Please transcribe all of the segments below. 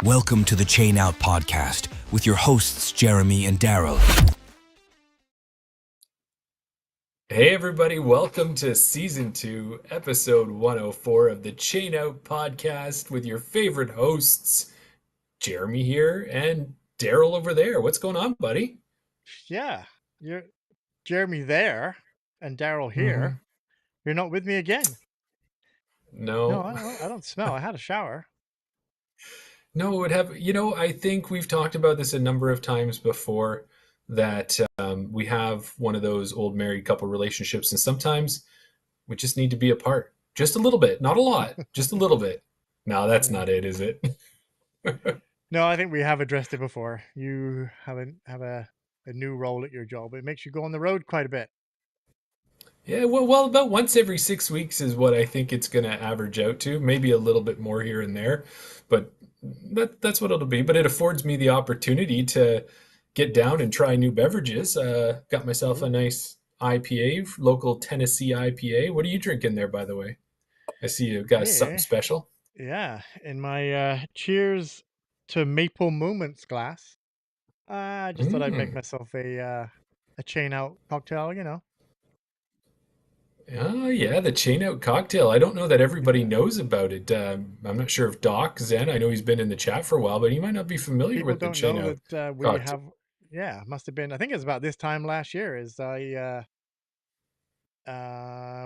Welcome to the Chain Out Podcast with your hosts, Jeremy and Daryl. Hey everybody, welcome to Season 2, Episode 104 of the Chain Out Podcast with your favorite hosts, Jeremy here and Daryl over there. What's going on, buddy? Yeah, you're Jeremy there and Daryl Mm-hmm. here. You're not with me again. No, No. I don't smell. I had a shower. No, it would have, I think we've talked about this a number of times before that we have one of those old married couple relationships, and sometimes we just need to be apart. Just a little bit, not a lot, just a little bit. No, that's not it, is it? No, I think we have addressed it before. You have a new role at your job. It makes you go on the road quite a bit. Yeah, well, about once every 6 weeks is what I think it's going to average out to. Maybe a little bit more here and there, but that's what it'll be. But it affords me the opportunity to get down and try new beverages. Got myself a nice IPA, local Tennessee IPA. What are you drinking there, by the way? I see you've got something special. Yeah, in my cheers to Maple Moments glass. I just thought I'd make myself a chain out cocktail, Oh, yeah, the Chain Out cocktail. I don't know that everybody knows about it. I'm not sure if Doc Zen, I know he's been in the chat for a while, but he might not be familiar People with the don't Chain know Out that we cocktail. have, must have been, I think it was about this time last year, is I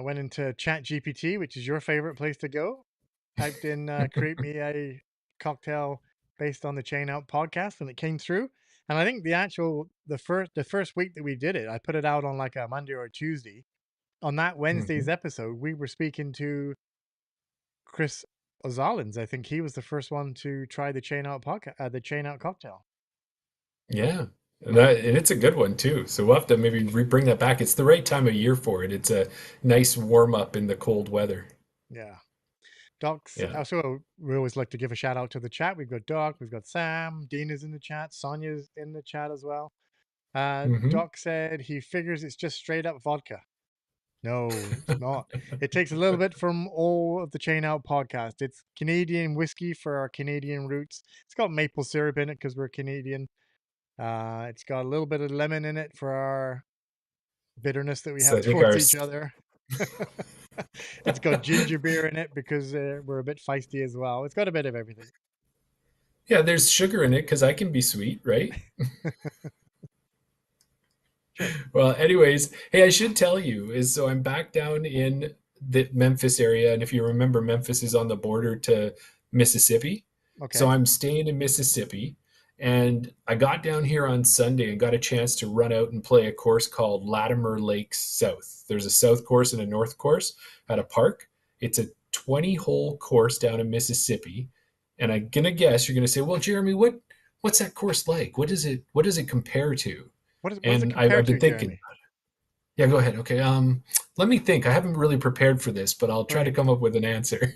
went into Chat GPT, which is your favorite place to go, typed in create me a cocktail based on the Chain Out podcast, and it came through. And I think the first week that we did it, I put it out on like a Monday or a Tuesday. On that Wednesday's episode, we were speaking to Chris Ozalins. I think he was the first one to try the Chain Out podcast, the Chain Out cocktail. Yeah. And it's a good one too. So we'll have to maybe bring that back. It's the right time of year for it. It's a nice warm up in the cold weather. Yeah. Doc's Yeah. also, we always like to give a shout out to the chat. We've got Doc, we've got Sam, Dean is in the chat, Sonia's in the chat as well. Hmm. Doc said he figures it's just straight up vodka. No, it's not. It takes a little bit from all of the Chain Out podcast. It's Canadian whiskey for our Canadian roots. It's got maple syrup in it because we're Canadian. It's got a little bit of lemon in it for our bitterness that we So have I think towards each other. It's got ginger beer in it because we're a bit feisty as well. It's got a bit of everything. yeah, there's sugar in it because I can be sweet, right? Sure. Well, anyways, hey, I should tell you is so I'm back down in the Memphis area, and if you remember, Memphis is on the border to Mississippi. So Okay. I'm staying in Mississippi, and I got down here on Sunday and got a chance to run out and play a course called Latimer Lakes South. There's a south course and a north course at a park. It's a 20-hole course down in Mississippi, and I'm gonna guess you're gonna say, "Well, Jeremy, what's that course like? What does it compare to?" What does it And compare I've been to, thinking, Jeremy? yeah, go ahead. Okay. Let me think. I haven't really prepared for this, but I'll try to Right. come up with an answer.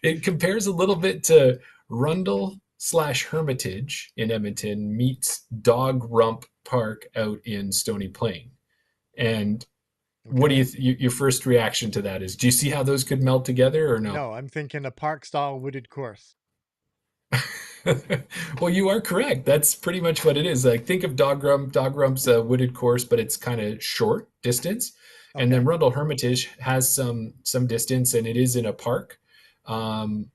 It compares a little bit to Rundle slash Hermitage in Edmonton meets Dog Rump Park out in Stony Plain. And what do Okay. your first reaction to that is? Do you see how those could meld together or no? No, I'm thinking a park style wooded course. Well, you are correct. That's pretty much what it is. Like think of Dog Rump. Dog Rump's a wooded course, but it's kind of short distance. And then Okay. Rundle Hermitage has some distance, and it is in a park. Um,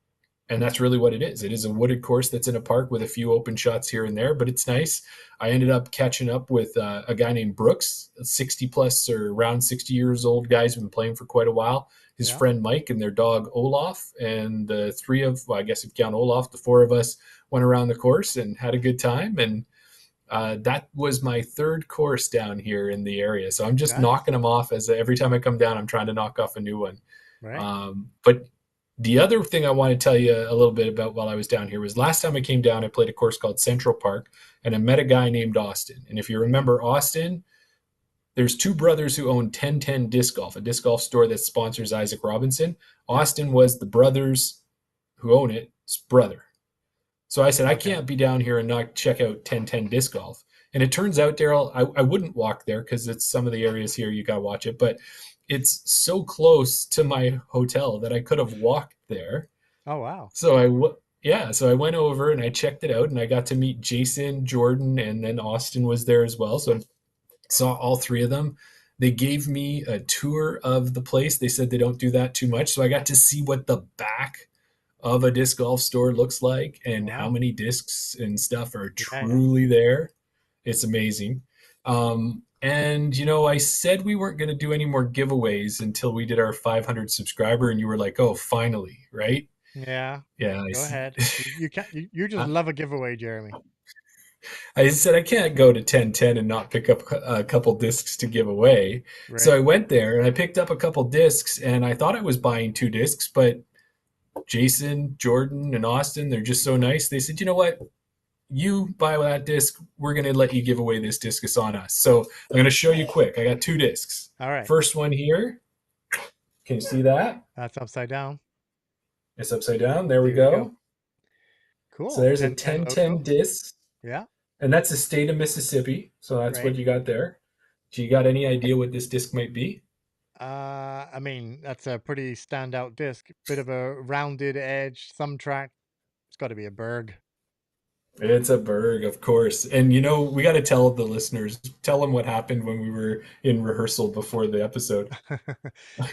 and that's really what it is. It is a wooded course that's in a park with a few open shots here and there, but it's nice. I ended up catching up with a guy named Brooks, 60 plus or around 60 years old guy who's been playing for quite a while. His Yeah. friend Mike and their dog Olaf, and the three of, well, I guess if you count Olaf, the four of us went around the course and had a good time. And that was my third course down here in the area. So I'm just Nice. knocking them off as every time I come down, I'm trying to knock off a new one. Right. But the other thing I want to tell you a little bit about while I was down here was last time I came down, I played a course called Central Park, and I met a guy named Austin. And if you remember Austin, there's two brothers who own 1010 Disc Golf, a disc golf store that sponsors Isaac Robinson. Austin was the brothers who own it's brother. So I said, I Okay. can't be down here and not check out 1010 Disc Golf. And it turns out, Daryl, I wouldn't walk there because it's some of the areas here you got to watch it. But it's so close to my hotel that I could have walked there. Oh, wow. So yeah, so I went over and I checked it out and I got to meet Jason, Jordan, and then Austin was there as well. So I saw all three of them. They gave me a tour of the place. They said they don't do that too much. So I got to see what the back of a disc golf store looks like and how Wow. many discs and stuff are Yeah, yeah. truly there. It's amazing. And I said we weren't going to do any more giveaways until we did our 500 subscriber, and you were like, "Oh, finally, right?" Yeah. Yeah, Go ahead. You can't. You just I, love a giveaway, Jeremy. I said I can't go to 1010 and not pick up a couple discs to give away. So Right. I went there and I picked up a couple discs, and I thought I was buying two discs, but Jason, Jordan, and Austin, they're just so nice. They said, "You know what? You buy that disc, we're going to let you give away this disc. It's on us." So I'm going to show you quick. I got two discs. All right. First one here. Can you see that? That's upside down. It's upside down. There we There we go. go. So Cool. there's a 1010 1010 logo. disc, Yeah. and that's the state of Mississippi. So that's what Right. you got there. Do you got any idea what this disc might be? I mean, that's a pretty standout disc. Bit of a rounded edge, thumb track. It's got to be a Berg. It's a Berg, of course. And we got to tell the listeners, tell them what happened when we were in rehearsal before the episode.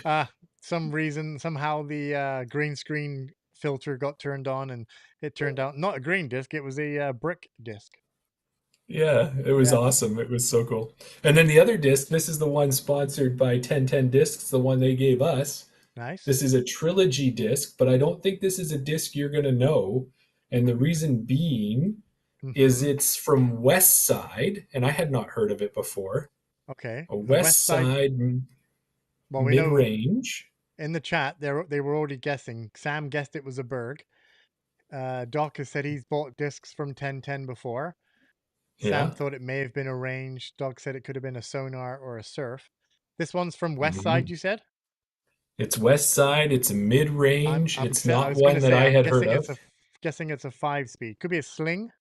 uh, some reason, somehow the green screen filter got turned on and it turned out not a green disc, it was a brick disc. Yeah, it was Yeah. awesome. It was so cool. And then the other disc, this is the one sponsored by 1010 Discs, the one they gave us. Nice. This is a trilogy disc, but I don't think this is a disc you're going to know. And the reason being is Mm-hmm. it's from West Side, and I had not heard of it before. Okay. A The West West Side. Side Well, we mid know range. in the chat they were already guessing. Sam guessed it was a Berg. Doc has said he's bought discs from 1010 before. Sam Yeah. thought it may have been a range. Doc said it could have been a Sonar or a Surf. This one's from West Side, Mhm. you said? It's West Side. It's a mid range. It's I not was gonna one that say I I'm had heard of. guessing it's a 5 speed. Could be a sling, is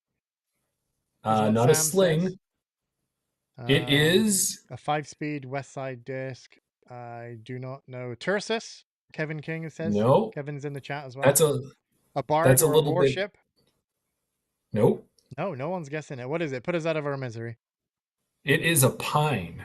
what Not a Sam says. sling. It is. A 5 speed West Side disc. I do not know. Tursus, Kevin King says. No. Kevin's in the chat as well. That's a A Bard that's a or a little bit. Warship? Nope. No, no one's guessing it. What is it? Put us out of our misery. It is a pine.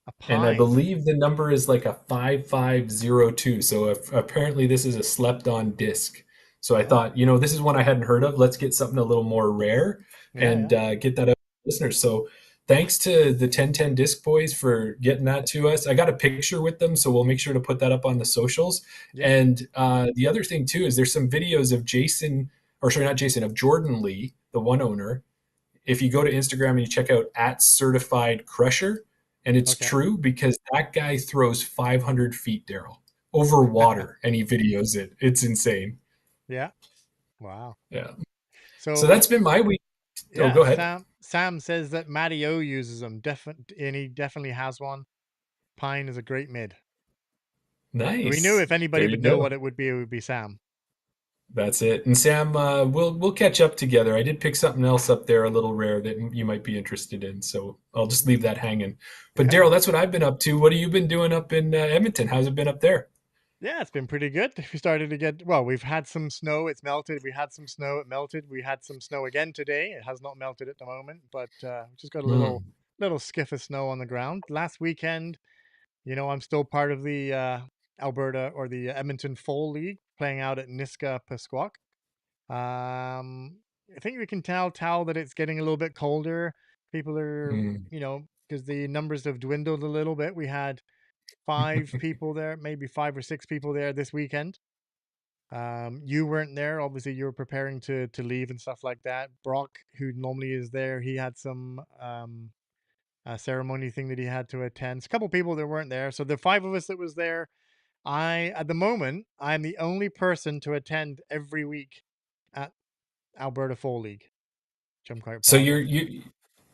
A And I pine. believe the number is like a 5502. So apparently this is a slept on disc. So I Oh, thought, this is one I hadn't heard of. Let's get something a little more rare yeah, and yeah. get that out to listeners. So thanks to the 1010 Disc Boys for getting that to us. I got a picture with them, so we'll make sure to put that up on the socials. Yeah. And the other thing too is there's some videos of Jason, or sorry, not Jason, of Jordan Lee, the one owner. If you go to Instagram and you check out at Certified Crusher, and it's Okay. true because that guy throws 500 feet, Daryl, over water, and he videos it. It's insane. Yeah. Wow. Yeah. So So that's been my week. Oh, yeah, go ahead. Sam says that Matty O uses them. And he definitely has one. Pine is a great mid. So we knew Nice. if anybody There you would know what go. it would be Sam. That's it. And Sam, we'll catch up together. I did pick something else up there, a little rare that you might be interested in. So I'll just leave that hanging. But Yeah. Daryl, that's what I've been up to. What have you been doing up in Edmonton? How's it been up there? Yeah, it's been pretty good. We started to get, well, we've had some snow. It's melted. We had some snow. It melted. We had some snow again today. It has not melted at the moment, but we just got a Mm. little skiff of snow on the ground. Last weekend, I'm still part of the Alberta or the Edmonton Fall League playing out at Niska Pasquak. I think we can tell that it's getting a little bit colder. People are, Mm. because the numbers have dwindled a little bit. We had 5 people there, maybe 5 or 6 people there this weekend. You weren't there. Obviously, you were preparing to leave and stuff like that. Brock, who normally is there, he had some ceremony thing that he had to attend. So a couple people that weren't there. So the 5 of us that was there, at the moment, I'm the only person to attend every week at Alberta Fall League, which I'm quite So proud of. you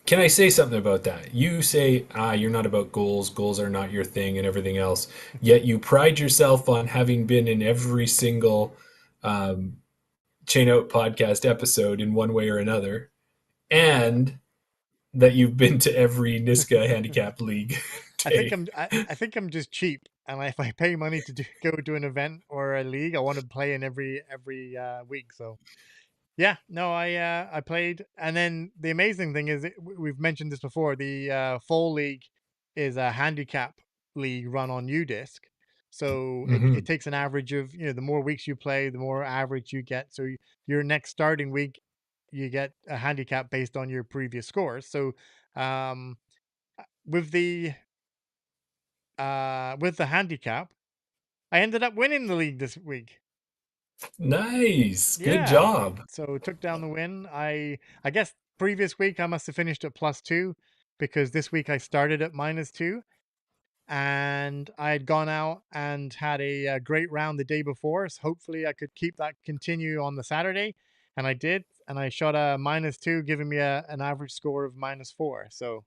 can I say something about that? You say, you're not about goals. Goals are not your thing and everything else. Yet you pride yourself on having been in every single um, Chain Out podcast episode in one way or another, Yeah. and that you've been to every Niska handicap league day. I think I'm just cheap. and if I pay money to go to an event or a league, I want to play in every week. So yeah, no, I played, and then the amazing thing is we've mentioned this before. The fall league is a handicap league run on UDisc, so it Hmm. takes an average of the more weeks you play, the more average you get. So your next starting week, you get a handicap based on your previous scores. So um, with the handicap, I ended up winning the league this week. Nice. Good Yeah. job. So took down the win. I guess previous week I must have finished at +2 because this week I started at -2, and I had gone out and had a great round the day before. So hopefully I could keep that continue on the Saturday, and I did. And I shot a -2, giving me an average score of -4. So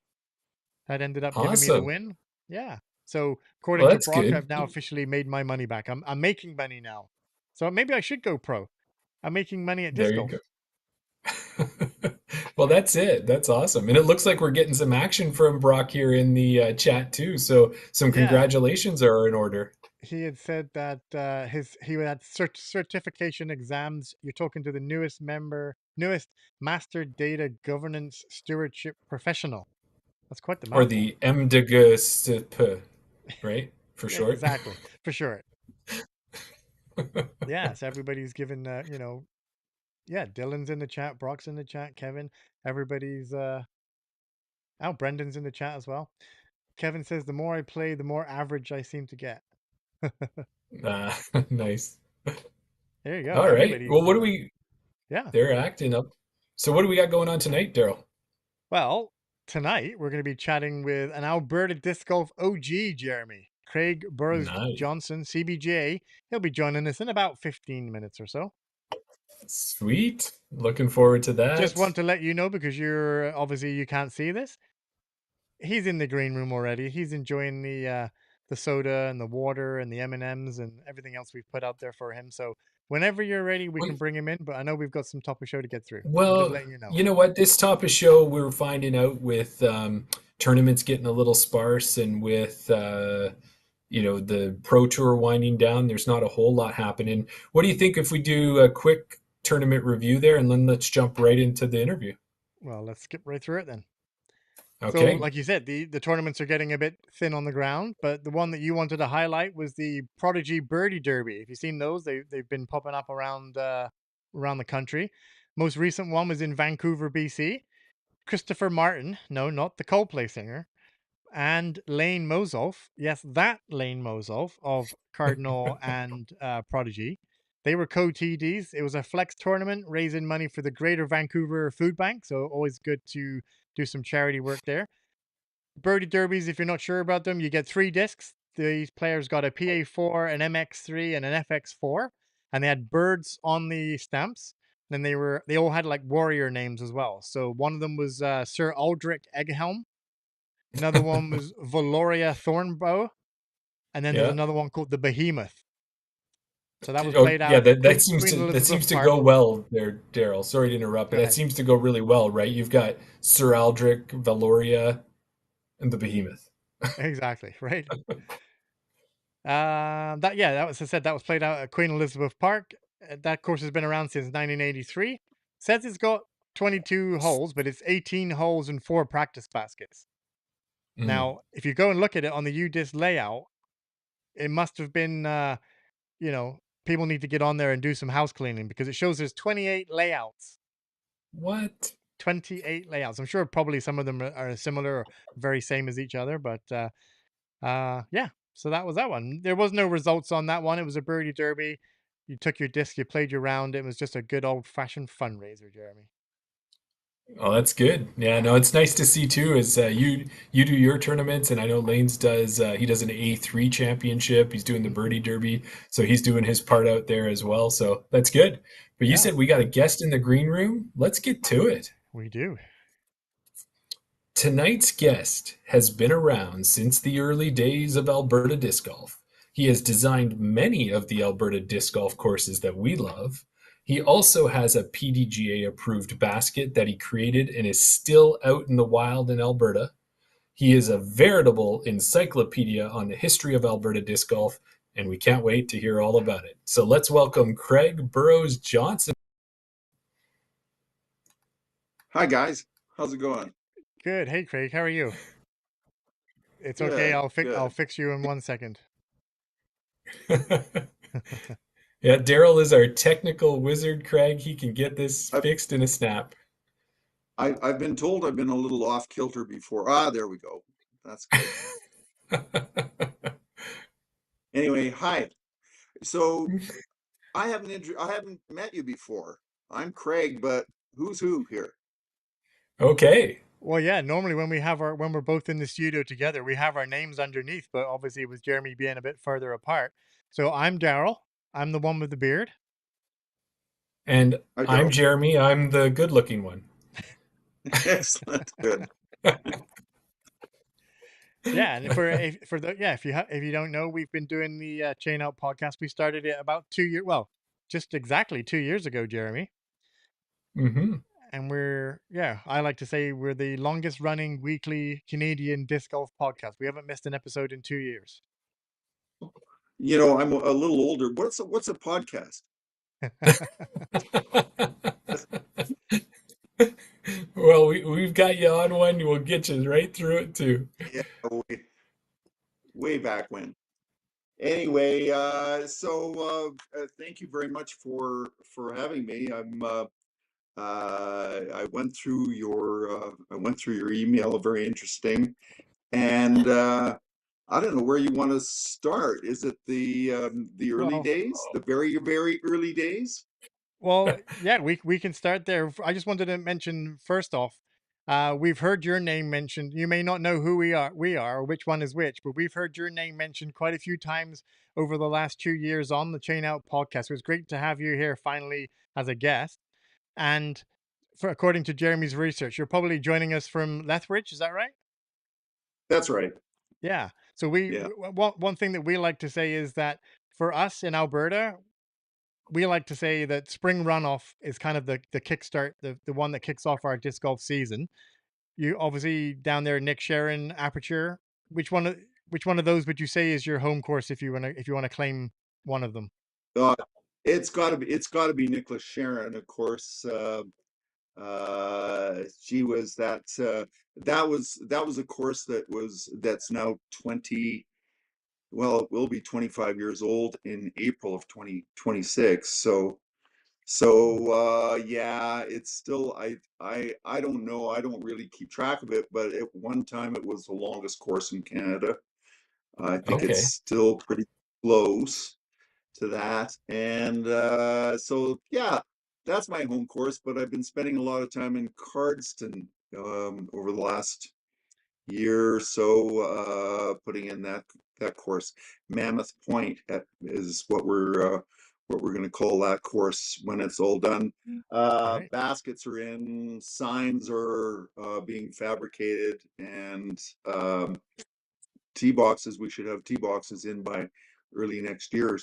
that ended up giving me the Awesome. win. Yeah. So Well, according to that's Brock, good. I've now officially made my money back. I'm making money now. So maybe I should go pro. I'm making money at disc There you golf. go. Well, that's it. That's awesome. And it looks like we're getting some action from Brock here in the chat too. So some Yeah, congratulations are in order. he had said that he had certification exams. You're talking to the newest master data governance stewardship professional. That's quite the Or mouthful. the MDGSP, right? For short. Exactly, for sure. Yeah, so everybody's given yeah, Dylan's in the chat, Brock's in the chat, Kevin, everybody's oh, Brendan's in the chat as well. Kevin says the more I play, the more average I seem to get. Nice. There you go. All right. Well, Everybody's what do we, yeah. they're acting up. So what do we got going on tonight, Daryl? Well, tonight we're going to be chatting with an Alberta disc golf OG, Jeremy. Craig Burrows Nice. Johnson, CBJ. He'll be joining us in about 15 minutes or so. Sweet. Looking forward to Just that. want to let you know, because you're obviously you can't see this. He's in the green room already. He's enjoying the soda and the water and the M&Ms and everything else we've put out there for him. So whenever you're ready, we can bring him in. But I know we've got some topic show to get through. I'm just Well, letting you know. you know what? This top of show, we're finding out with tournaments getting a little sparse and with, the Pro Tour winding down, there's not a whole lot happening. What do you think if we do a quick tournament review there and then let's jump right into the interview? Well, let's skip right through it then. So, Okay. like you said, the tournaments are getting a bit thin on the ground, but the one that you wanted to highlight was the Prodigy Birdie Derby. If you've seen those, they've been popping up around the country. Most recent one was in Vancouver, BC. Christopher Martin, no, not the Coldplay singer, and Lane Mozoff. Yes, that Lane Mozoff of Cardinal and Prodigy. They were co-TDs. It was a flex tournament raising money for the Greater Vancouver Food Bank, so always good to do some charity work there. Birdie Derbies, if you're not sure about them, you get 3 discs. These players got a PA4, an MX3, and an FX4, and they had birds on the stamps. And they all had like warrior names as well. So one of them was Sir Aldrich Egghelm. Another one was Valoria Thornbow, and then there's Yeah. another one called the Behemoth. So that was Oh, played yeah, out at that seems Queen to Elizabeth go Park. well there, Daryl. Sorry to interrupt, Go but that ahead. seems to go really well, right? You've got Sir Aldrich, Valoria, and the Behemoth. Exactly, right? That was, I said, that was played out at Queen Elizabeth Park. That course has been around since 1983. Says it's got 22 holes, but it's 18 holes and 4 practice baskets. Mm. Now, if you go and look at it on the UDisc layout, it must have been, people need to get on there and do some house cleaning, because it shows there's 28 layouts. What? 28 layouts. I'm sure probably some of them are similar or very same as each other, but yeah. So that was that one. There was no results on that one. It was a birdie derby. You took your disc, you played your round. It was just a good old fashioned fundraiser, Jeremy. Oh, that's good. Yeah, no, it's nice to see too. Is you do your tournaments, and I know Lanes does. He does an A3 championship. He's doing the Hmm. Birdie Derby, so he's doing his part out there as well. So that's good. But you Yeah, said we got a guest in the green room. Let's get to it. we do. Tonight's guest has been around since the early days of Alberta disc golf. He has designed many of the Alberta disc golf courses that we love. He also has a PDGA approved basket that he created and is still out in the wild in Alberta. He is a veritable encyclopedia on the history of Alberta disc golf, and we can't wait to hear all about it. So let's welcome Craig Burrows Johnson. Hi guys, how's it going? Good. Hey, Craig. How are you? It's okay. Good, I'll good. fix you in 1 second. Yeah, Daryl is our technical wizard, Craig. He can get this I've, fixed in a snap. I've been told I've been a little off kilter before. There we go. That's good. Anyway, hi. So I haven't met you before. I'm Craig, but who's who here? Okay. Well, yeah. Normally, when we're both in the studio together, we have our names underneath. But obviously, with Jeremy being a bit further apart, so I'm Daryl. I'm the one with the beard. And Hi, I'm Daryl. Jeremy. I'm the good-looking one. Excellent, good. Yeah, and if you don't know, we've been doing the Chain Out podcast. We started it about 2 years. Well, just exactly 2 years ago, Jeremy. Mm-hmm. And I like to say we're the longest running weekly Canadian disc golf podcast. We haven't missed an episode in 2 years. You know, I'm a little older. What's a podcast? Well, we've got you on one. We'll get you right through it too. Yeah, way back when. Anyway, thank you very much for having me. I went through your email, very interesting, and I don't know where you want to start. Is it the early Well, days, the very early days? well, yeah, we can start there. I just wanted to mention first off, we've heard your name mentioned. You may not know who we are, or which one is which, but we've heard your name mentioned quite a few times over the last 2 years on the Chain Out podcast. It was great to have you here finally as a guest. And according to Jeremy's research, you're probably joining us from Lethbridge. Is that right? That's right. Yeah. So Yeah, one thing that we like to say is that for us in Alberta, we like to say that spring runoff is kind of the kickstart, the one that kicks off our disc golf season. You obviously down there, Nick Sharon, Aperture. Which one of which one of those would you say is your home course if you want to claim one of them? uh, it's got to be Nicholas Sharon, of course. She was that was a course that's now 20. Well, it will be 25 years old in April of 2026. Yeah, it's still I don't know. I don't really keep track of it, but at one time it was the longest course in Canada. I think it's Okay. still pretty close to that. And yeah, that's my home course, but I've been spending a lot of time in Cardston over the last year or so, putting in that course. Mammoth Point is what we're going to call that course when it's all done. Right. Baskets are in, signs are being fabricated, and tee boxes. We should have tee boxes in by early next year.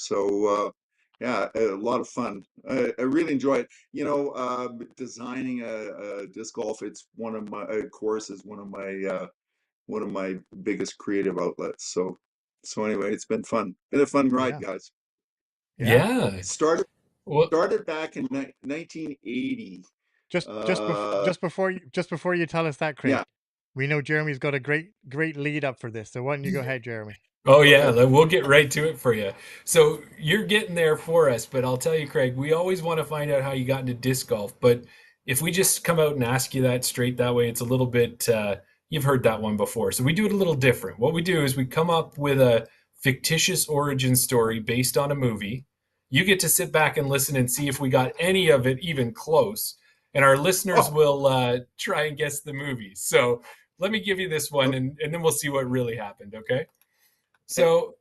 Yeah, a lot of fun. I really enjoy it. You know, designing a disc golf. It's one of my course is one of my biggest creative outlets. So anyway, it's been fun. Been a fun ride, Yeah. guys. Yeah. Well, Yeah. Started Well, started back in 1980. Uh, just before you tell us that, Craig, yeah. we know Jeremy's got a great lead up for this. So why don't you go ahead, Jeremy? oh yeah, Oh, we'll get right to it for you. So you're getting there for us, but I'll tell you, Craig, we always want to find out how you got into disc golf. But if we just come out and ask you that straight that way, it's a little bit, you've heard that one before. So we do it a little different. What we do is we come up with a fictitious origin story based on a movie. You get to sit back and listen and see if we got any of it even close. And our listeners oh, will try and guess the movie. So let me give you this one, and then we'll see what really happened, okay? okay. So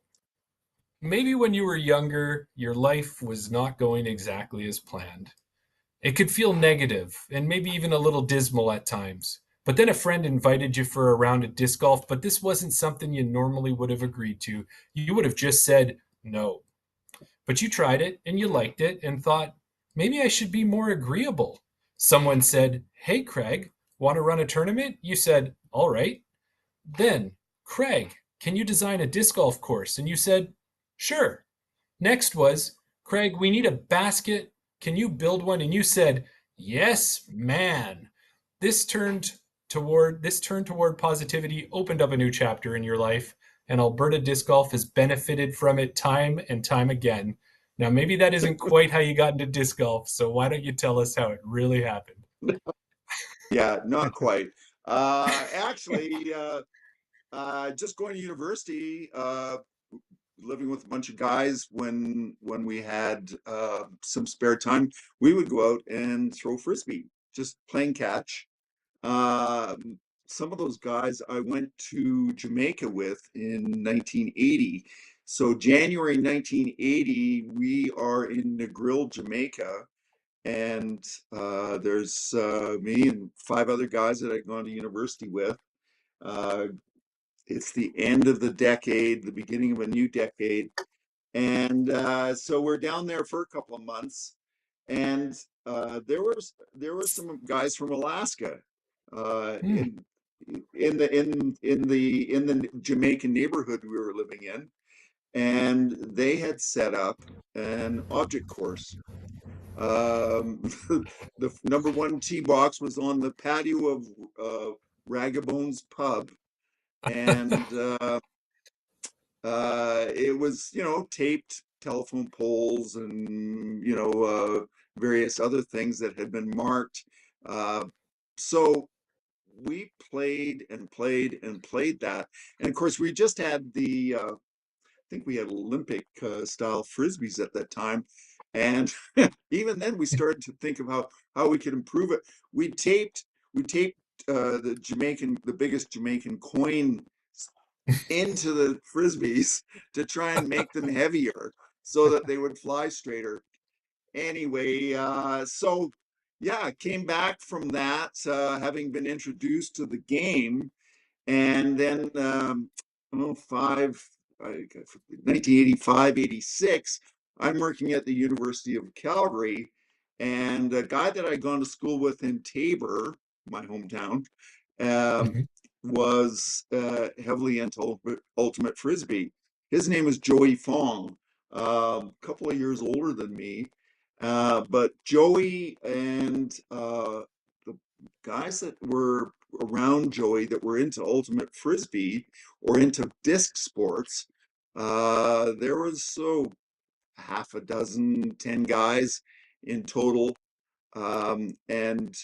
maybe when you were younger, your life was not going exactly as planned. It could feel negative and maybe even a little dismal at times. But then a friend invited you for a round of disc golf, but this wasn't something you normally would have agreed to. You would have just said no. But you tried it and you liked it and thought, maybe I should be more agreeable. Someone said, "Hey, Craig, want to run a tournament?" You said, "All right." Then, Craig, can you design a disc golf course? And you said, sure. Next was, Craig, we need a basket. Can you build one? And you said, yes, man. This turn toward positivity opened up a new chapter in your life, and Alberta disc golf has benefited from it time and time again. Now, maybe that isn't quite how you got into disc golf, so why don't you tell us how it really happened? Yeah, not quite. Actually, just going to university, living with a bunch of guys when we had some spare time, we would go out and throw frisbee, just playing catch. Uh, some of those guys I went to Jamaica with in 1980. So January 1980, we are in Negril, Jamaica, and there's me and 5 other guys that I'd gone to university with. Uh, it's the end of the decade, the beginning of a new decade, and so we're down there for a couple of months, and there were some guys from Alaska uh, Hmm. in in the Jamaican neighborhood we were living in, and they had set up an object course. Um, the number one tee box was on the patio of Ragabone's pub, and it was, taped telephone poles and, various other things that had been marked. Uh, so we played and played and played that. And of course, we just had I think we had Olympic style frisbees at that time. And even then we started to think of how we could improve it. We taped the biggest Jamaican coin into the frisbees to try and make them heavier so that they would fly straighter. Anyway, so yeah, came back from that, having been introduced to the game, and then oh, 1985, 86, I'm working at the University of Calgary, and a guy that I'd gone to school with in Tabor, my hometown, um, Mhm. was heavily into ultimate frisbee. His name is Joey Fong, a couple of years older than me. But Joey and the guys that were around Joey that were into ultimate frisbee or into disc sports, there was half a dozen, 10 guys in total. And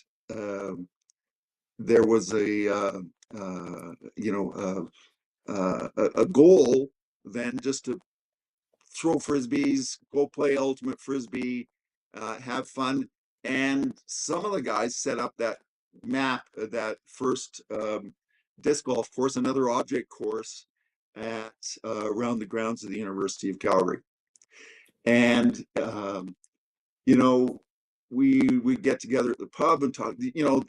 there was a goal then just to throw frisbees, go play ultimate frisbee, have fun. And some of the guys set up that map, that first disc golf course, another object course at around the grounds of the University of Calgary. And you know, we get together at the pub and talk.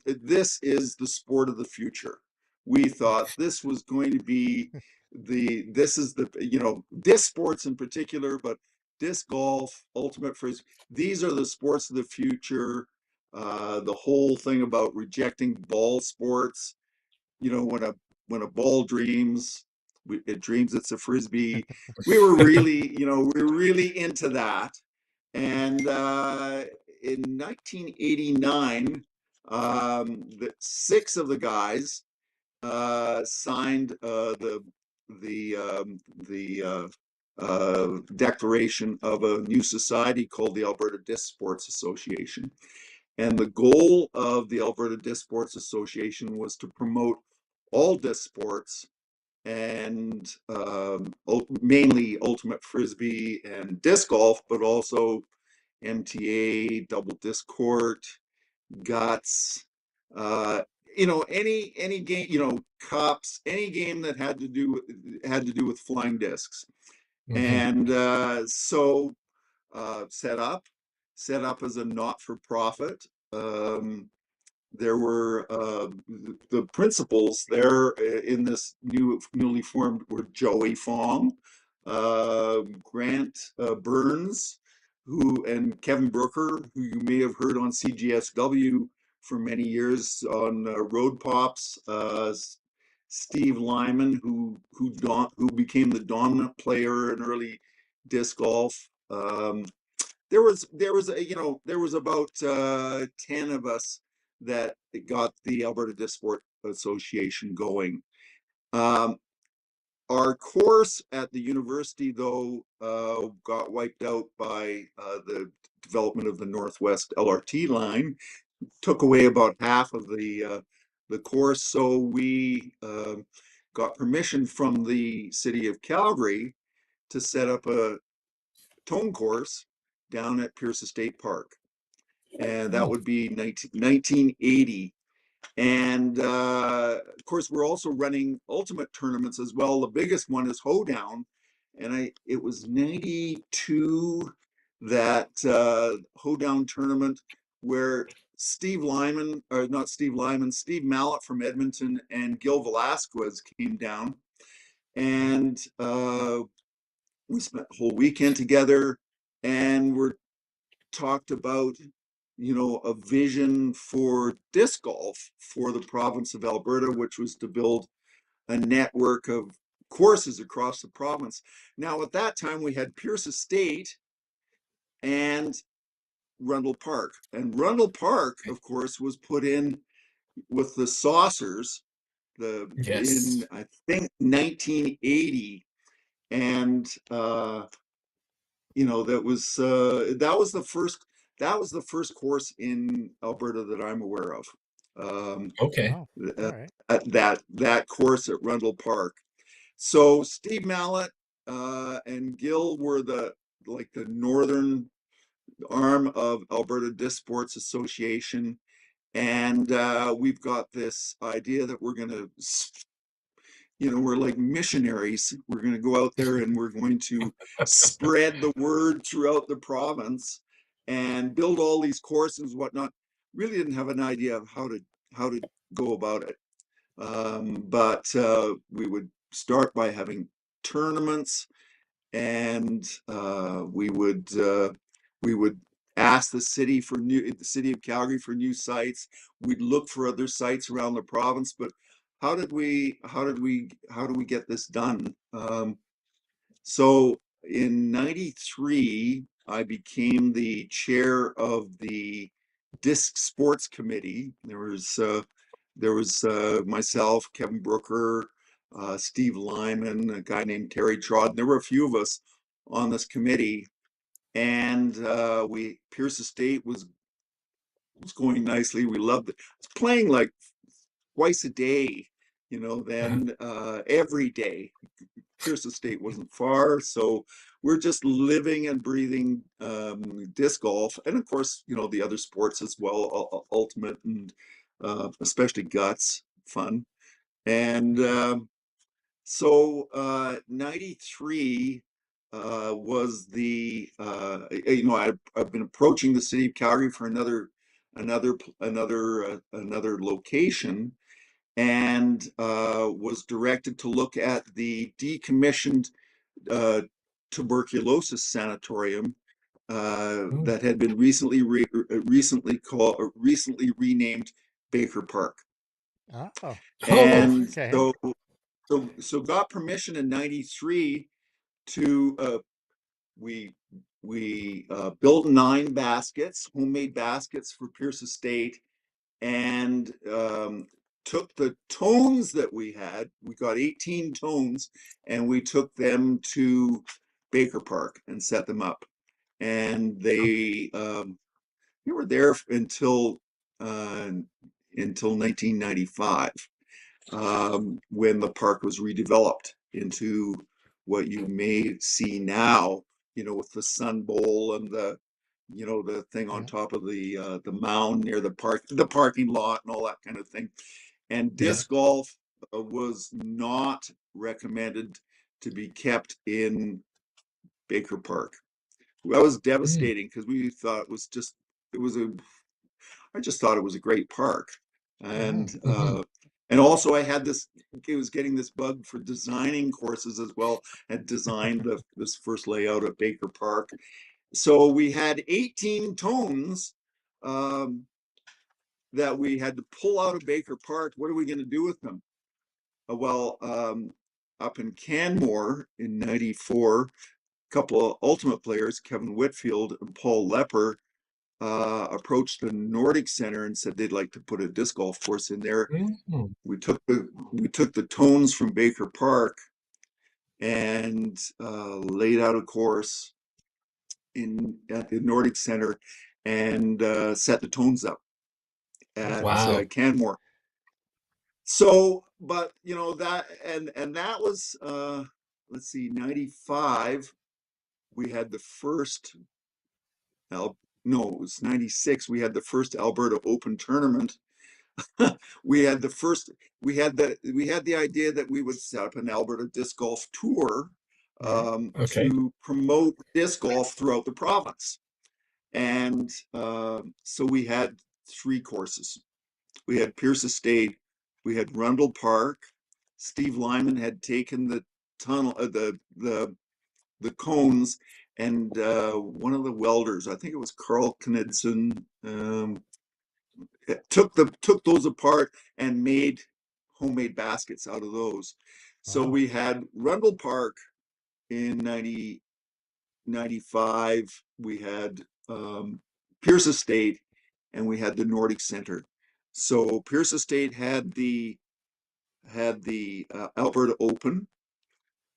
This is the sport of the future. We thought this was going to be this is the disc sports in particular, but disc golf, ultimate frisbee. These are the sports of the future. The whole thing about rejecting ball sports. When a ball dreams, it dreams it's a frisbee. We were really into that. And in 1989, the 6 of the guys signed the declaration of a new society called the Alberta Disc Sports Association. And the goal of the Alberta Disc Sports Association was to promote all disc sports and mainly ultimate frisbee and disc golf, but also MTA, double disc court, guts, uh, any game, cups, any game that had to do with flying discs. Mhm. And so set up as a not-for-profit. There were the principals there in this newly formed were Joey Fong, Grant Burns, and Kevin Brooker, who you may have heard on CGSW for many years on Road Pops, Steve Lyman, who became the dominant player in early disc golf. There was about 10 of us that got the Alberta Disc Sport Association going. Our course at the university, though, got wiped out by the development of the Northwest LRT line, took away about half of the course. So we got permission from the city of Calgary to set up a tone course down at Pierce Estate Park. And that would be 1980. And of course, we're also running ultimate tournaments as well. The biggest one is Hoedown, and it was 92, that Hoedown tournament where Steve Lyman, or not Steve Lyman, Steve Mallett from Edmonton and Gil Velasquez came down, and we spent the whole weekend together, and we're talked about, a vision for disc golf for the province of Alberta, which was to build a network of courses across the province. Now, at that time, we had Pierce Estate and Rundle Park. And Rundle Park, of course, was put in with the saucers Yes. in, I think, 1980. And that was the first course in Alberta that I'm aware of. Okay. Oh, all right. That course at Rundle Park. So Steve Mallett and Gil were the northern arm of Alberta Disc Sports Association, and we've got this idea that we're going to, we're like missionaries. We're going to go out there and we're going to spread the word throughout the province and build all these courses, whatnot. Really didn't have an idea of how to go about it. But we would start by having tournaments, and we would ask the city of Calgary for new sites. We'd look for other sites around the province, but how do we get this done? So in 93, I became the chair of the Disc Sports Committee. There was myself, Kevin Brooker, Steve Lyman, a guy named Terry Trod. There were a few of us on this committee, and Pierce Estate was going nicely. We loved it. It's playing like twice a day, then every day. Pierce Estate wasn't far, so we're just living and breathing disc golf, and of course, the other sports as well, ultimate and especially guts, fun. And so 93 was the I've been approaching the city of Calgary for another location, and was directed to look at the decommissioned tuberculosis sanatorium that had been recently renamed Baker Park. Oh, Oh, And okay. so got permission in 93 to we built 9 baskets, homemade baskets for Pierce Estate, and took the tones that we had. We got 18 tones, and we took them to Baker Park and set them up. And they were there until 1995, when the park was redeveloped into what you may see now, with the Sun Bowl and the thing on Yeah. top of the mound near the parking lot and all that kind of thing. And yeah. disc golf was not recommended to be kept in Baker Park. That was Mm. devastating because we thought I just thought it was a great park. Mm-hmm. And also I was getting this bug for designing courses as well. Had designed this first layout at Baker Park. So we had 18 tones that we had to pull out of Baker Park. What are we going to do with them? up in Canmore in '94, a couple of ultimate players, Kevin Whitfield and Paul Lepper, approached the Nordic Center and said they'd like to put a disc golf course in there. Mhm. We took the tones from Baker Park and laid out a course at the Nordic Center and set the tones up at Wow. Canmore. So, but you know that, and that was let's see, '95. We had the first. No, it was '96. We had the first Alberta Open tournament. we had the first. We had the idea that we would set up an Alberta disc golf tour Okay. to promote disc golf throughout the province. And so we had 3 courses. We had Pierce Estate, we had Rundle Park. Steve Lyman had taken the tunnel, the cones, and one of the welders, I think it was Carl Knudsen, took those apart and made homemade baskets out of those. So Wow. we had Rundle Park in '95. We had Pierce Estate, and we had the Nordic Center. So Pierce Estate had the Alberta Open,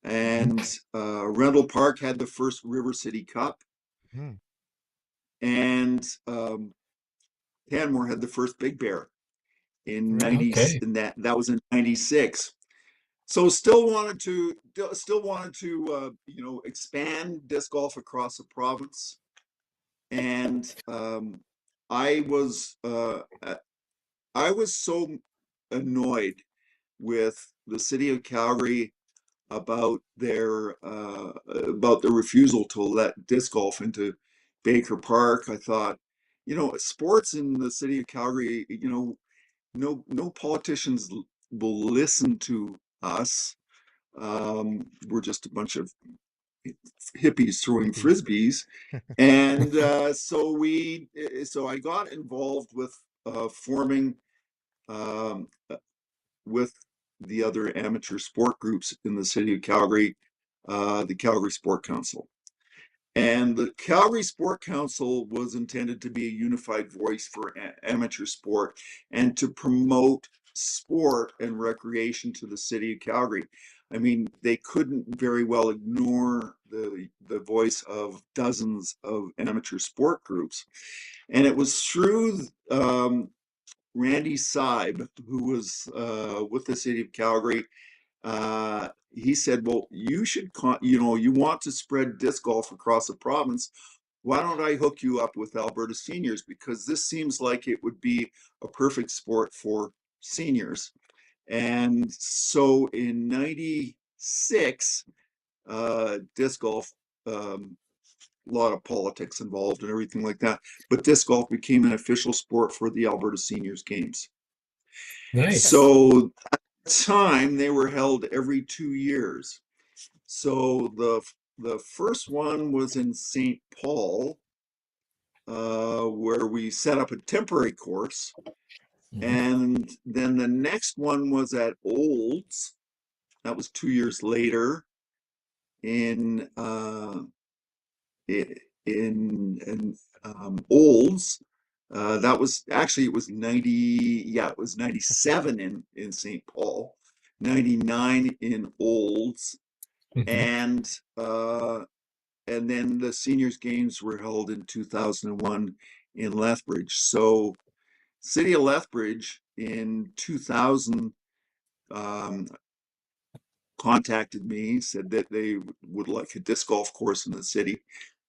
and Rundle Park had the first River City Cup, Hmm. and Canmore had the first Big Bear in Right. Okay. that was in '96. So still wanted to expand disc golf across the province, and I was so annoyed with the city of Calgary about the refusal to let disc golf into Baker Park. I thought, sports in the city of Calgary, no politicians will listen to us. We're just a bunch of hippies throwing Hippies. frisbees, and so I got involved with forming um, with the other amateur sport groups in the city of Calgary, the Calgary Sport Council. And the Calgary Sport Council was intended to be a unified voice for amateur sport and to promote sport and recreation to the city of Calgary. I mean, they couldn't very well ignore the voice of dozens of amateur sport groups. And it was through Randy Seib, who was with the city of Calgary. He said, well, you should, you want to spread disc golf across the province. Why don't I hook you up with Alberta seniors? Because this seems like it would be a perfect sport for seniors. And so in '96, disc golf, a lot of politics involved and everything like that, but disc golf became an official sport for the Alberta Seniors Games. Okay. Nice. So time they were held every 2 years. So the first one was in St. Paul, where we set up a temporary course, Mhm. and then the next one was at Olds. That was 2 years later in Olds. That was actually it was 90. Yeah, it was '97 in St. Paul, '99 in Olds, Mhm. and then the seniors games were held in 2001 in Lethbridge. So city of Lethbridge in 2000 um, contacted me, said that they would like a disc golf course in the city.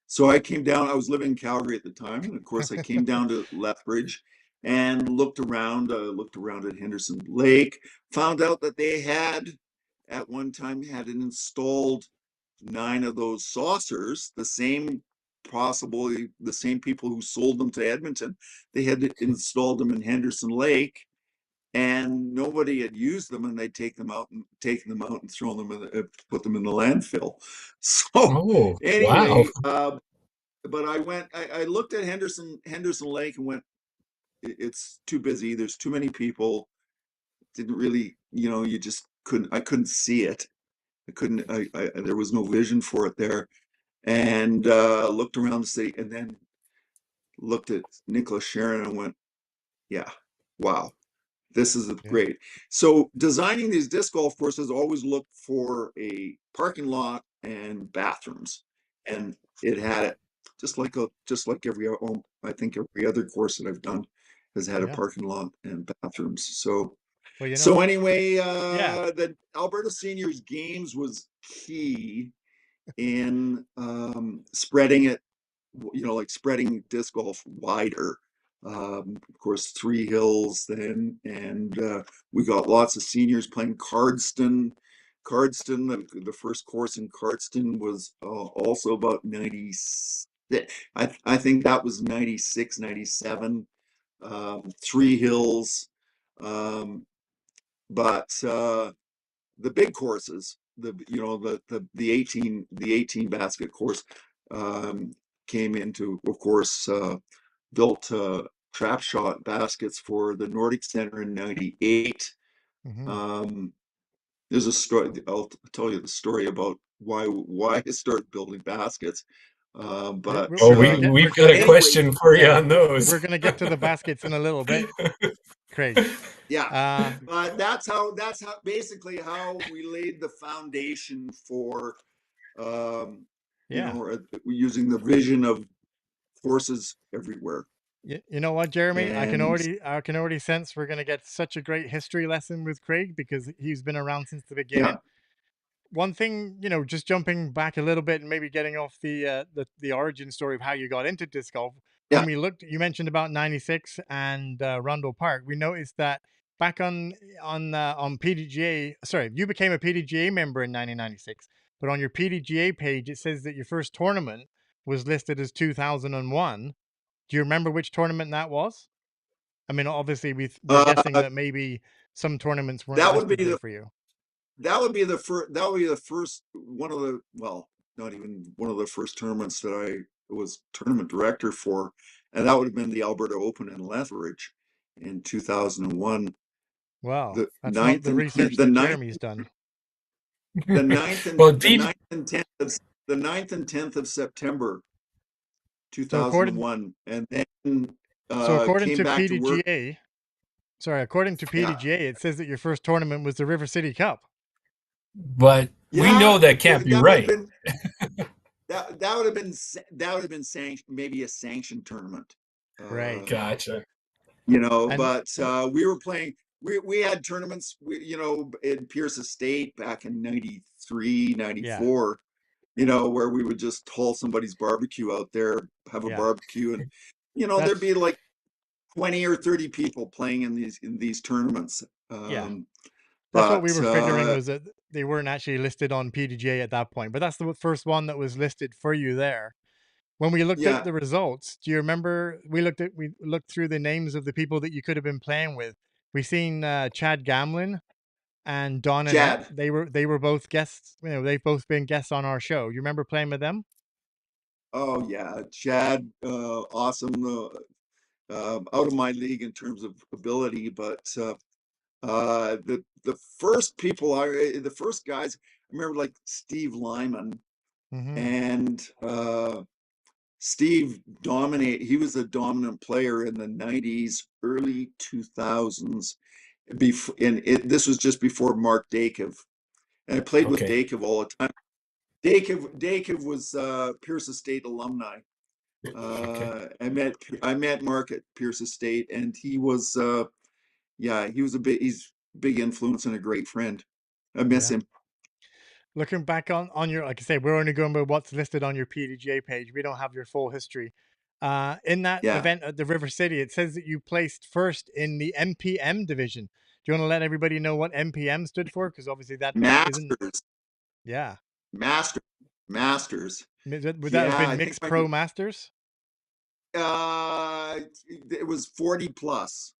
So I came down, I was living in Calgary at the time, and of course I came down to Lethbridge and looked around at Henderson Lake, found out that they had at one time had installed 9 of those saucers, possibly the same people who sold them to Edmonton. They had installed them in Henderson Lake, and nobody had used them, and they'd taken them out and thrown them put them in the landfill. So Oh, wow. anyway, but I looked at Henderson Lake and went, it's too busy. There's too many people. Didn't really, you just couldn't see it. There was no vision for it there. And looked around the city and then looked at Nicholas Sharon and went, yeah, wow, this is Yeah. great. So designing these disc golf courses, always look for a parking lot and bathrooms. And it had it just like every, I think every other course that I've done has had a Yeah. parking lot and bathrooms. So Well, so anyway, yeah. the Alberta Seniors Games was key in spreading it, like spreading disc golf wider. Of course, Three Hills then, and we got lots of seniors playing Cardston. Cardston, the first course in Cardston was also about 96. I think that was 96, 97. Three Hills. Um, but the big courses, the 18 basket course, came into, of course, built trap shot baskets for the Nordic Center in 98. Mm-hmm. There's a story, I'll tell you the story about why I started building baskets. Yeah, But Oh, we're we've got gonna a get anyway, question for you yeah on those. we're gonna get to the baskets in a little bit, Craig. yeah, Uh, but that's how basically how we laid the foundation for um, yeah. using the vision of horses everywhere. You know what, Jeremy? And I can already sense we're gonna get such a great history lesson with Craig because he's been around since the yeah, beginning. One thing, just jumping back a little bit and maybe getting off the origin story of how you got into disc golf. When yeah, we looked, you mentioned about '96 and Rundle Park. We noticed that back on PDGA. Sorry, you became a PDGA member in 1996, but on your PDGA page it says that your first tournament was listed as 2001. Do you remember which tournament that was? I mean, obviously we're guessing uh, that maybe some tournaments weren't that would be listed there for you. the first one of the, well, not even one of the first tournaments that I was tournament director for, and that would have been the Alberta Open in Lethbridge in 2001. Wow, The that's not ninth the and research the that ninth Jeremy's done. the ninth and Well, the Pete, ninth and tenth of the 9th and 10th of September So according 2001, and then so according came to back to work. PDGA, according to Yeah, PDGA, it says that your first tournament was the River City Cup. but we yeah, know that can't be that would have right. been that would have been maybe a sanctioned tournament. Right. Gotcha. And But we were playing. We had tournaments, in Pierce Estate back in 93, yeah, 94. Where we would just haul somebody's barbecue out there, have a yeah. barbecue, and there'd That's be like 20 or 30 people playing in these tournaments. yeah. That's what we But were figuring was that they weren't actually listed on PDGA at that point. But that's the first one that was listed for you there. When we looked at yeah, the results, do you remember we looked through the names of the people that you could have been playing with? We seen Chad Gamlin and Don Annette. Chad. They were both guests. They've both been guests on our show. You remember playing with them? Oh yeah, Chad, awesome. Out of my league in terms of ability, but the first guys, I remember like Steve Lyman, Mm-hmm. and Steve he was a dominant player in the 90s, early 2000s. This was just before Mark Dakev, and I played with Okay. Dakev all the time. Dakev was Pierce Estate alumni. Okay. I met Mark at Pierce Estate, and he's a big influence and a great friend. I miss Yeah. him. Looking back on your, like I say, we're only going by what's listed on your PDGA page. We don't have your full history. In that Yeah, event at the River City, it says that you placed first in the MPM division. Do you want to let everybody know what MPM stood for? Because obviously that isn't. Masters, Yeah. Master, Masters. Would that have Yeah, been I think mixed pro masters? it was 40 plus.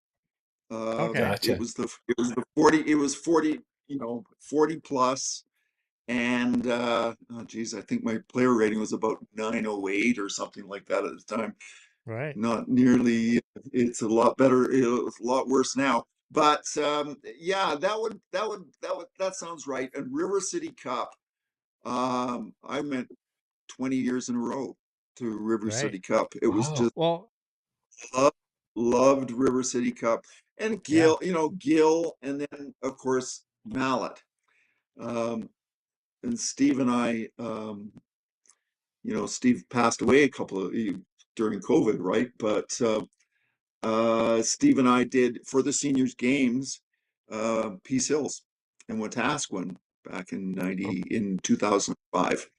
Okay. It Gotcha. was the 40. It was 40. 40 plus. And oh geez, I think my player rating was about 908 or something like that at the time. Right. Not nearly. It's a lot better. It's a lot worse now. But yeah, that sounds right. And River City Cup, I went 20 years in a row to River Right. City Cup. It was Wow. just Well, loved River City Cup. And yeah. Gill, and then of course Mallet. Um, and Steve and I, Steve passed away during COVID, right? But Steve and I did for the seniors games, Peace Hills and Wetaskiwin back in 2005.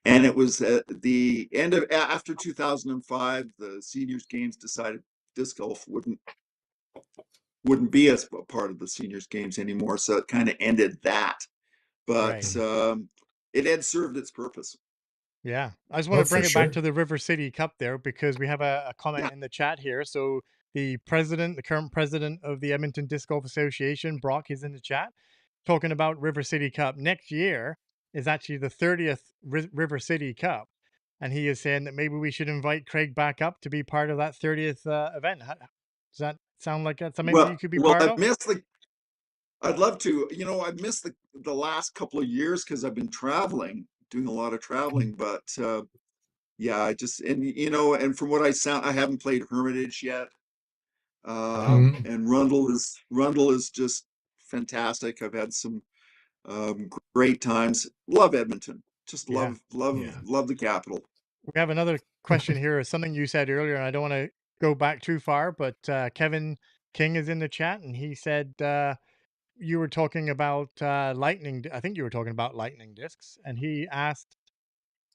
And it was at the end of after 2005, the seniors games decided disc golf wouldn't be a part of the seniors games anymore. So it kind of ended that. But Right. it had served its purpose. Yeah. I just want Oh, to bring for it back sure. to the River City Cup there because we have a comment Yeah. in the chat here. So the current president of the Edmonton Disc Golf Association, Brock, is in the chat talking about River City Cup. Next year is actually the 30th River City Cup. And he is saying that maybe we should invite Craig back up to be part of that 30th event. Does that sound like that's something that you could be Well, part of? I'd love to. I've missed the last couple of years because I've been traveling, doing a lot of traveling. But yeah, and from what I haven't played Hermitage yet. Oh, Mhm. And Rundle is just fantastic. I've had some great times. Love Edmonton. Just yeah. Yeah. love the capital. We have another question here. Something you said earlier, and I don't want to go back too far, but Kevin King is in the chat, and he said you were talking about lightning. I think you were talking about lightning discs, and he asked,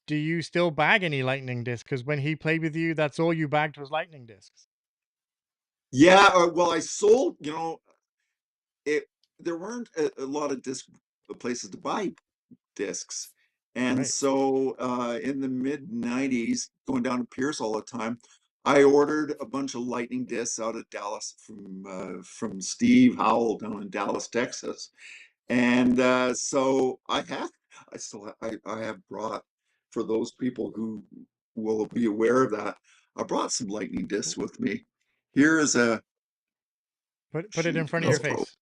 "Do you still bag any lightning discs? Because when he played with you, that's all you bagged was lightning discs." Yeah, well, I sold. It there weren't a lot of disc places to buy discs. And Right. so in the mid 90s, going down to Pierce all the time, I ordered a bunch of lightning discs out of Dallas from Steve Howell down in Dallas, Texas. And so I have brought, for those people who will be aware of that, I brought some lightning discs with me. Here is a Put it in shoot. front of your That's probably face.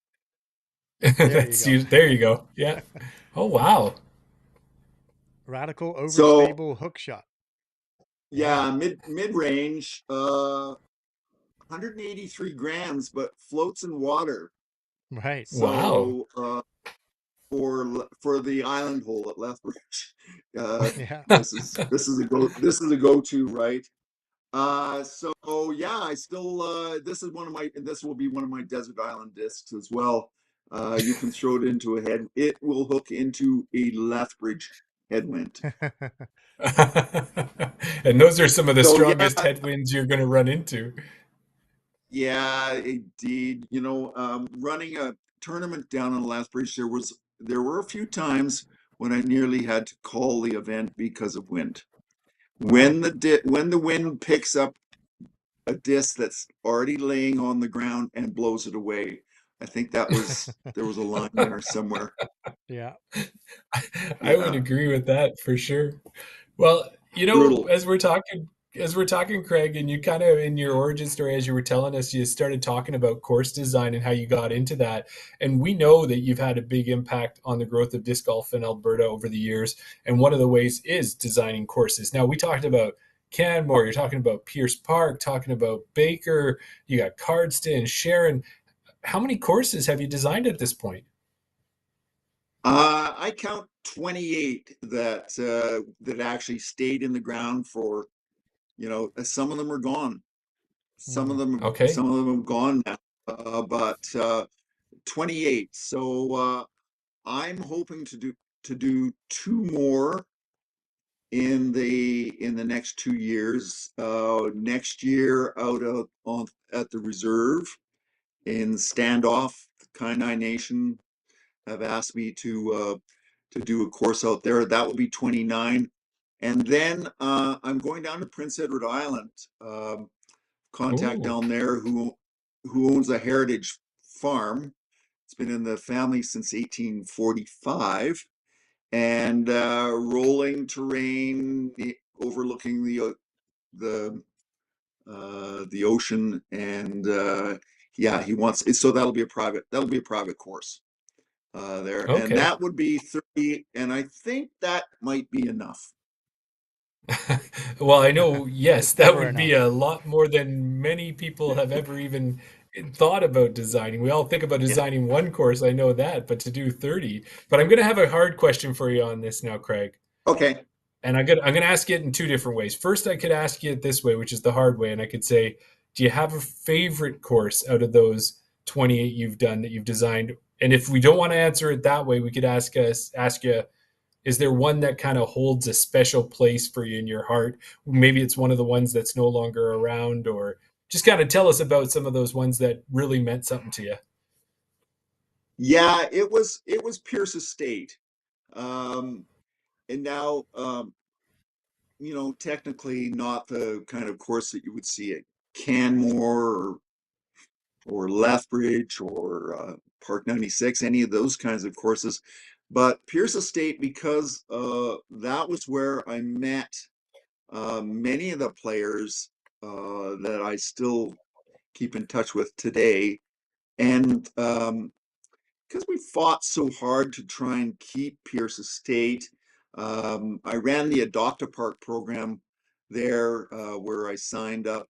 There you go. There you go. Yeah. Oh, wow. Radical so overstable hook shot. Yeah. yeah, mid range, 183 grams, but floats in water. Right. Wow. So for the island hole at Lethbridge, Yeah. this is a go-to, right? So yeah, I still this will be one of my desert island discs as well. You can throw it into a head. It will hook into a Lethbridge headwind. And those are some of the So yeah, strongest headwinds you're going to run into. yeah, indeed. Running a tournament down in Lethbridge, there were a few times when I nearly had to call the event because of wind. Wow. When the wind picks up a disc that's already laying on the ground and blows it away, I think there was a line there somewhere. Yeah. I would Yeah, agree with that for sure. Well, brutal. as we're talking, Craig, and you kind of in your origin story, as you were telling us, you started talking about course design and how you got into that. And we know that you've had a big impact on the growth of disc golf in Alberta over the years. And one of the ways is designing courses. Now, we talked about Canmore, you're talking about Pierce Park, talking about Baker, you got Cardston, Sharon. How many courses have you designed at this point? I count 28 that actually stayed in the ground for, some of them are gone. Mm. Okay. Some of them have gone now, but 28. So I'm hoping to do two more in the next 2 years. Next year at the reserve in Standoff, Kainai Nation have asked me to do a course out there. That will be 29. And then I'm going down to Prince Edward Island. Contact Oh, down there who owns a heritage farm. It's been in the family since 1845, and rolling terrain overlooking the ocean. And yeah, he wants it. So that'll be a private course there, and Okay. that would be 30, and I think that might be enough. Well, I know, yes, It's that never would be enough. a lot more than many people have ever even thought about designing. We all think about Yeah. designing one course, I know that, but to do 30. But I'm going to have a hard question for you on this now, Craig. Okay. And I'm gonna ask it in two different ways. First, I could ask you it this way, which is the hard way, and I could say, do you have a favorite course out of those 28 you've done that you've designed? And if we don't want to answer it that way, we could ask you, is there one that kind of holds a special place for you in your heart? Maybe it's one of the ones that's no longer around, or just kind of tell us about some of those ones that really meant something to you. Yeah, it was Pierce Estate. Um, and now, technically not the kind of course that you would see at Canmore or Lethbridge or Park 96, any of those kinds of courses. But Pierce Estate, because that was where I met many of the players that I still keep in touch with today. And because we fought so hard to try and keep Pierce Estate, I ran the Adopt a Park program there, where I signed up.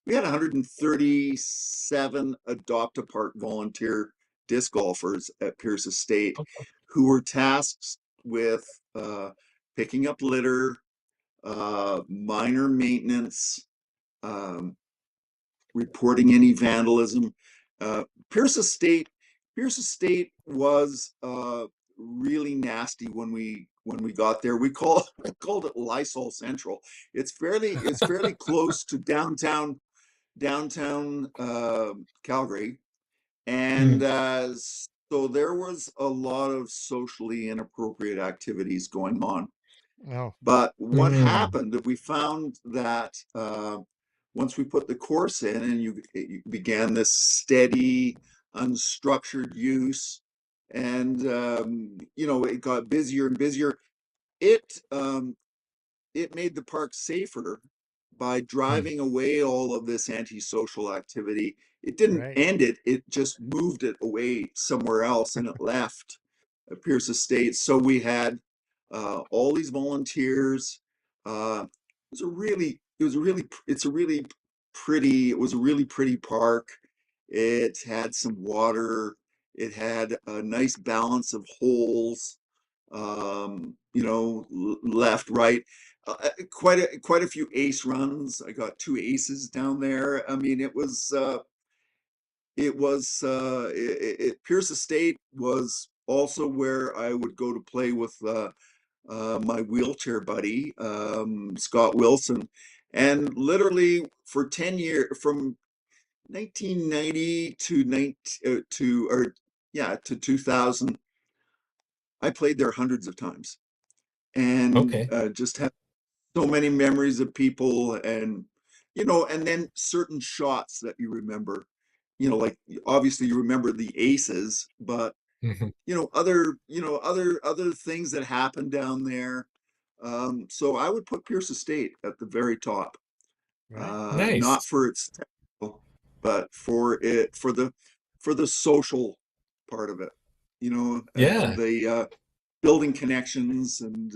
We had 137 Adopt a Park volunteer disc golfers at Pierce Estate who were tasked with picking up litter, minor maintenance, um, reporting any vandalism. Uh, Pierce Estate, Pierce Estate was really nasty when we got there. We called it Lysol Central. It's fairly close to downtown Calgary, and Mm. so there was a lot of socially inappropriate activities going on. Oh, But what Mm. happened, we found that once we put the course in and you began this steady, unstructured use, and it got busier and busier. It it made the park safer by Mm. driving away all of this antisocial activity. It didn't right. end it, it just moved it away somewhere else, and it left Pierce Estates. So we had all these volunteers. It was a really pretty park. It had some water. It had a nice balance of holes, left, right. Quite a few ace runs. I got two aces down there. I mean, Pierce Estate was also where I would go to play with my wheelchair buddy, Scott Wilson, and literally for 10 years, from 1990 to 19 to or yeah to 2000, I played there hundreds of times, and Okay. just have so many memories of people, and and then certain shots that you remember, like obviously you remember the aces, but Mhm. other things that happened down there. So I would put Pierce Estate at the very top, Right. not Nice. for its technical, but for the social part of it, and Yeah. the building connections, and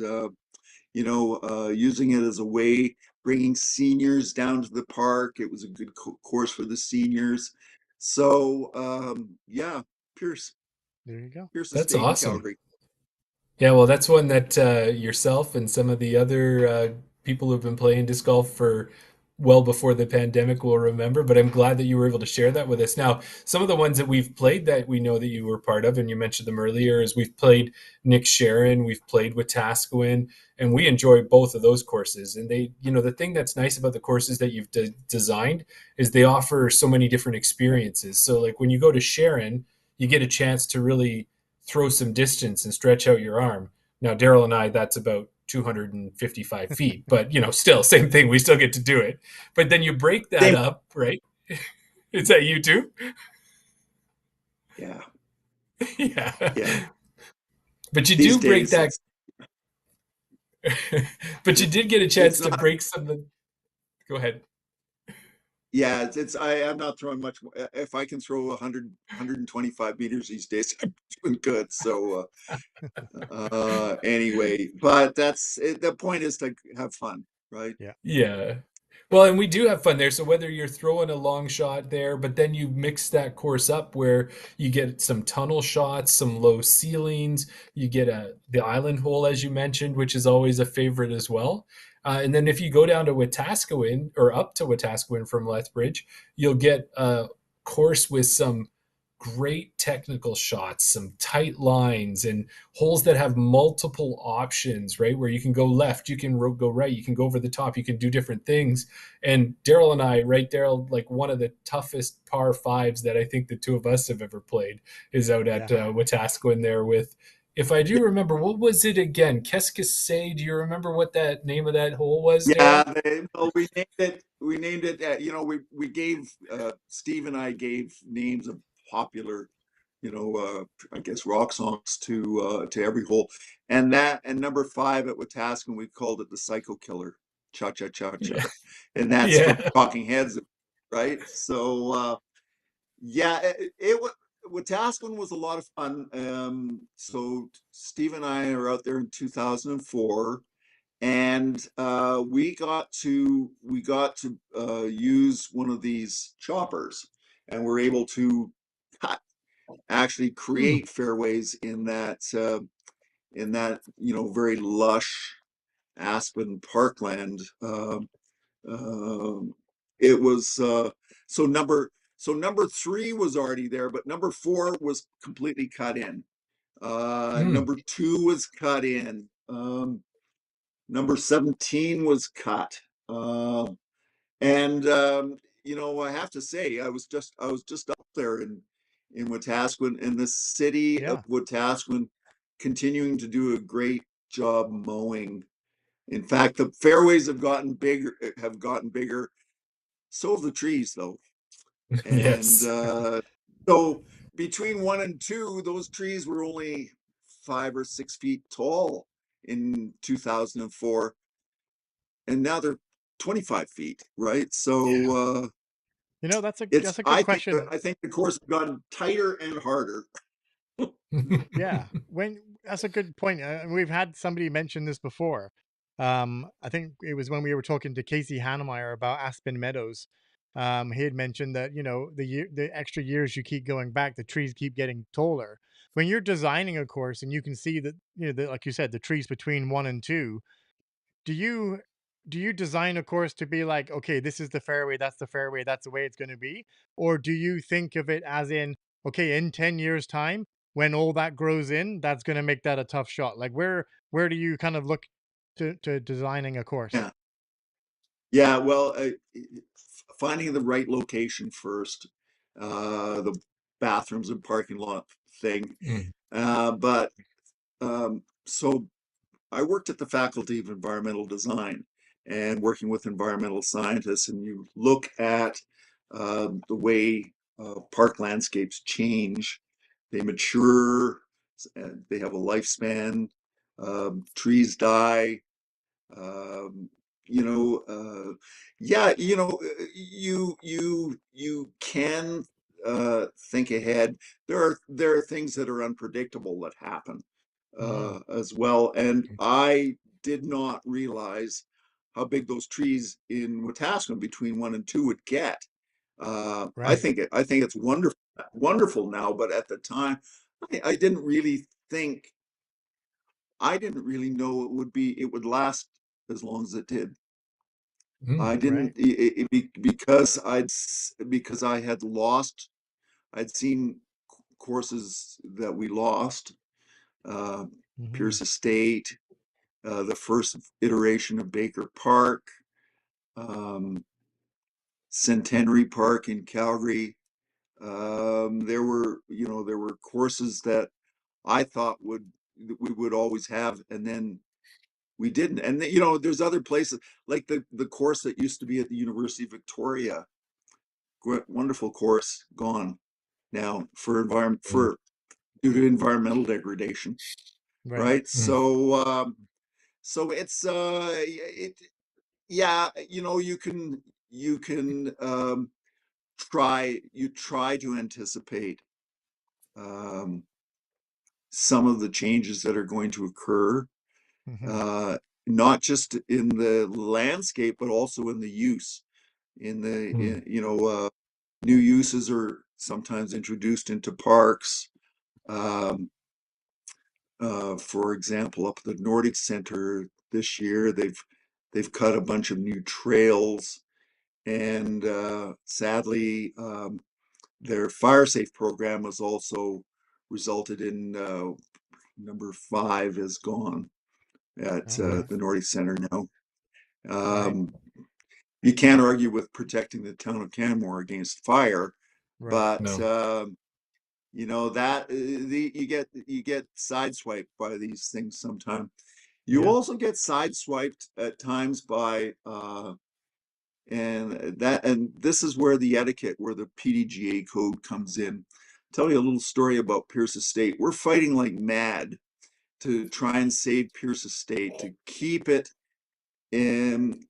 using it as a way, bringing seniors down to the park. It was a good course for the seniors. So yeah, Pierce There you go. Pierce That's Estate in awesome. Calgary. Yeah, well, that's one that yourself and some of the other people who've been playing disc golf for well before the pandemic will remember. But I'm glad that you were able to share that with us. Now, some of the ones that we've played that we know that you were part of, and you mentioned them earlier, is we've played Nick Sharon, we've played with Tasquin, and we enjoy both of those courses. And the thing that's nice about the courses that you've designed is they offer so many different experiences. So, like when you go to Sharon, you get a chance to really throw some distance and stretch out your arm. Now, Daryl and I, that's about 255 feet, but still, same thing. We still get to do it. But then you break that Same. up, right? Is that you too? Yeah, Yeah. yeah. But you These do break days, that, but you did get a it's chance to not break some of the, go ahead. Yeah, I'm not throwing much more. If I can throw 125 meters these days, I'm doing good. So anyway, but the point is to have fun, right? Yeah. Yeah. Well, and we do have fun there. So whether you're throwing a long shot there, but then you mix that course up where you get some tunnel shots, some low ceilings, you get the island hole as you mentioned, which is always a favorite as well. And then if you go down to Wetaskiwin or up to Wetaskiwin from Lethbridge, you'll get a course with some great technical shots, some tight lines, and holes that have multiple options, right? Where you can go left, you can go right, you can go over the top, you can do different things. And Daryl and I, right, Daryl, like one of the toughest par fives that I think the two of us have ever played is out at Yeah. Wetaskiwin there with, if I do remember, what was it again? Qu'est-ce. Do you remember what that name of that hole was, Yeah, Daryl? well, we named it. We named it. We gave Steve and I gave names of popular, I guess rock songs to every hole, and number 5 at Wetaskiwin we called it the Psycho Killer, cha cha cha cha, Yeah. and that's from Yeah. Talking Heads, right? So yeah, Wetaskiwin was a lot of fun. So Steve and I are out there in 2004, and we got to use one of these choppers, and we're able to actually Hmm. create fairways in that very lush aspen parkland. Um, it was number 3 was already there, but number 4 was completely cut in. Hmm. Number 2 was cut in. Number 17 was cut. And I have to say, I was just up there in Wetaskiwin, in the city of Yeah. Wetaskiwin, continuing to do a great job mowing. In fact, the fairways have gotten bigger. So have the trees, though. And Yes. so between 1 and 2, those trees were only 5 or 6 feet tall in 2004, and now they're 25 feet, right? Yeah. So it's That's a good question. I think the course has gotten tighter and harder. Yeah, when that's a good point. We've had somebody mention this before. I think it was when we were talking to Casey Hannemeyer about Aspen Meadows. He had mentioned that the extra years you keep going back, the trees keep getting taller. When you're designing a course and you can see that like you said, the trees between 1 and 2, do you design a course to be like, okay, this is the fairway, that's the fairway, that's the way it's going to be? Or do you think of it as in, okay, in 10 years time, when all that grows in, that's going to make that a tough shot? Like where do you kind of look to designing a course? Yeah. Yeah, well, finding the right location first, the bathrooms and parking lot thing. Mm. But so I worked at the Faculty of Environmental Design and working with environmental scientists, and you look at the way park landscapes change, they mature, they have a lifespan, trees die, um, you know, yeah, you can think ahead. There are things that are unpredictable that happen Mm, as well, and I did not realize how big those trees in Wetaskiwin between 1 and 2 would get. right. I think it's wonderful now, but at the time, I didn't really think I didn't really know it would last as long as it did. I Mm. Right. didn't because I had lost. I'd seen courses that we lost. Uh, Hmm. Pierce Estate, the first iteration of Baker Park, um, Centenary Park in Calgary. There were courses that I thought we would always have, and then we didn't. And there's other places like the course that used to be at the University of Victoria, wonderful course, gone now for environment Mm. for due to environmental degradation, Right. right? Mm. So it's yeah, you can. you can try to anticipate some of the changes that are going to occur, not just in the landscape, but also in the use. New uses are sometimes introduced into parks. For example, up at the Nordic Center this year, they've cut a bunch of new trails, and sadly, their fire safe program has also resulted in number 5 is gone at the Nordic Center now. You can't argue with protecting the town of Canmore against fire, but No. that you get sideswiped by these things sometimes. You Yeah. also get sideswiped at times by and this is where the etiquette, where the PDGA code comes in. I'll tell you a little story about Pierce Estate. We're fighting like mad to try and save Pierce Estate, to keep it in,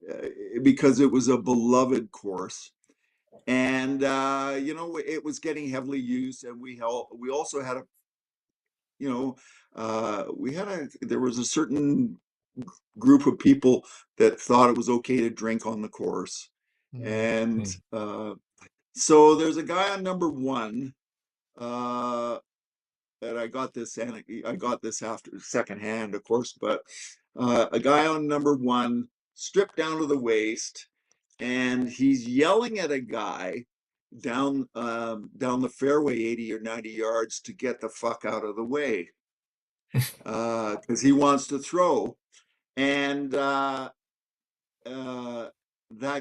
because it was a beloved course. And it was getting heavily used, and we also had there was a certain group of people that thought it was okay to drink on the course. And so there's a guy on number 1, and I got this after secondhand, of course, but a guy on number 1 stripped down to the waist, and he's yelling at a guy down the fairway 80 or 90 yards to get the fuck out of the way, because he wants to throw. And that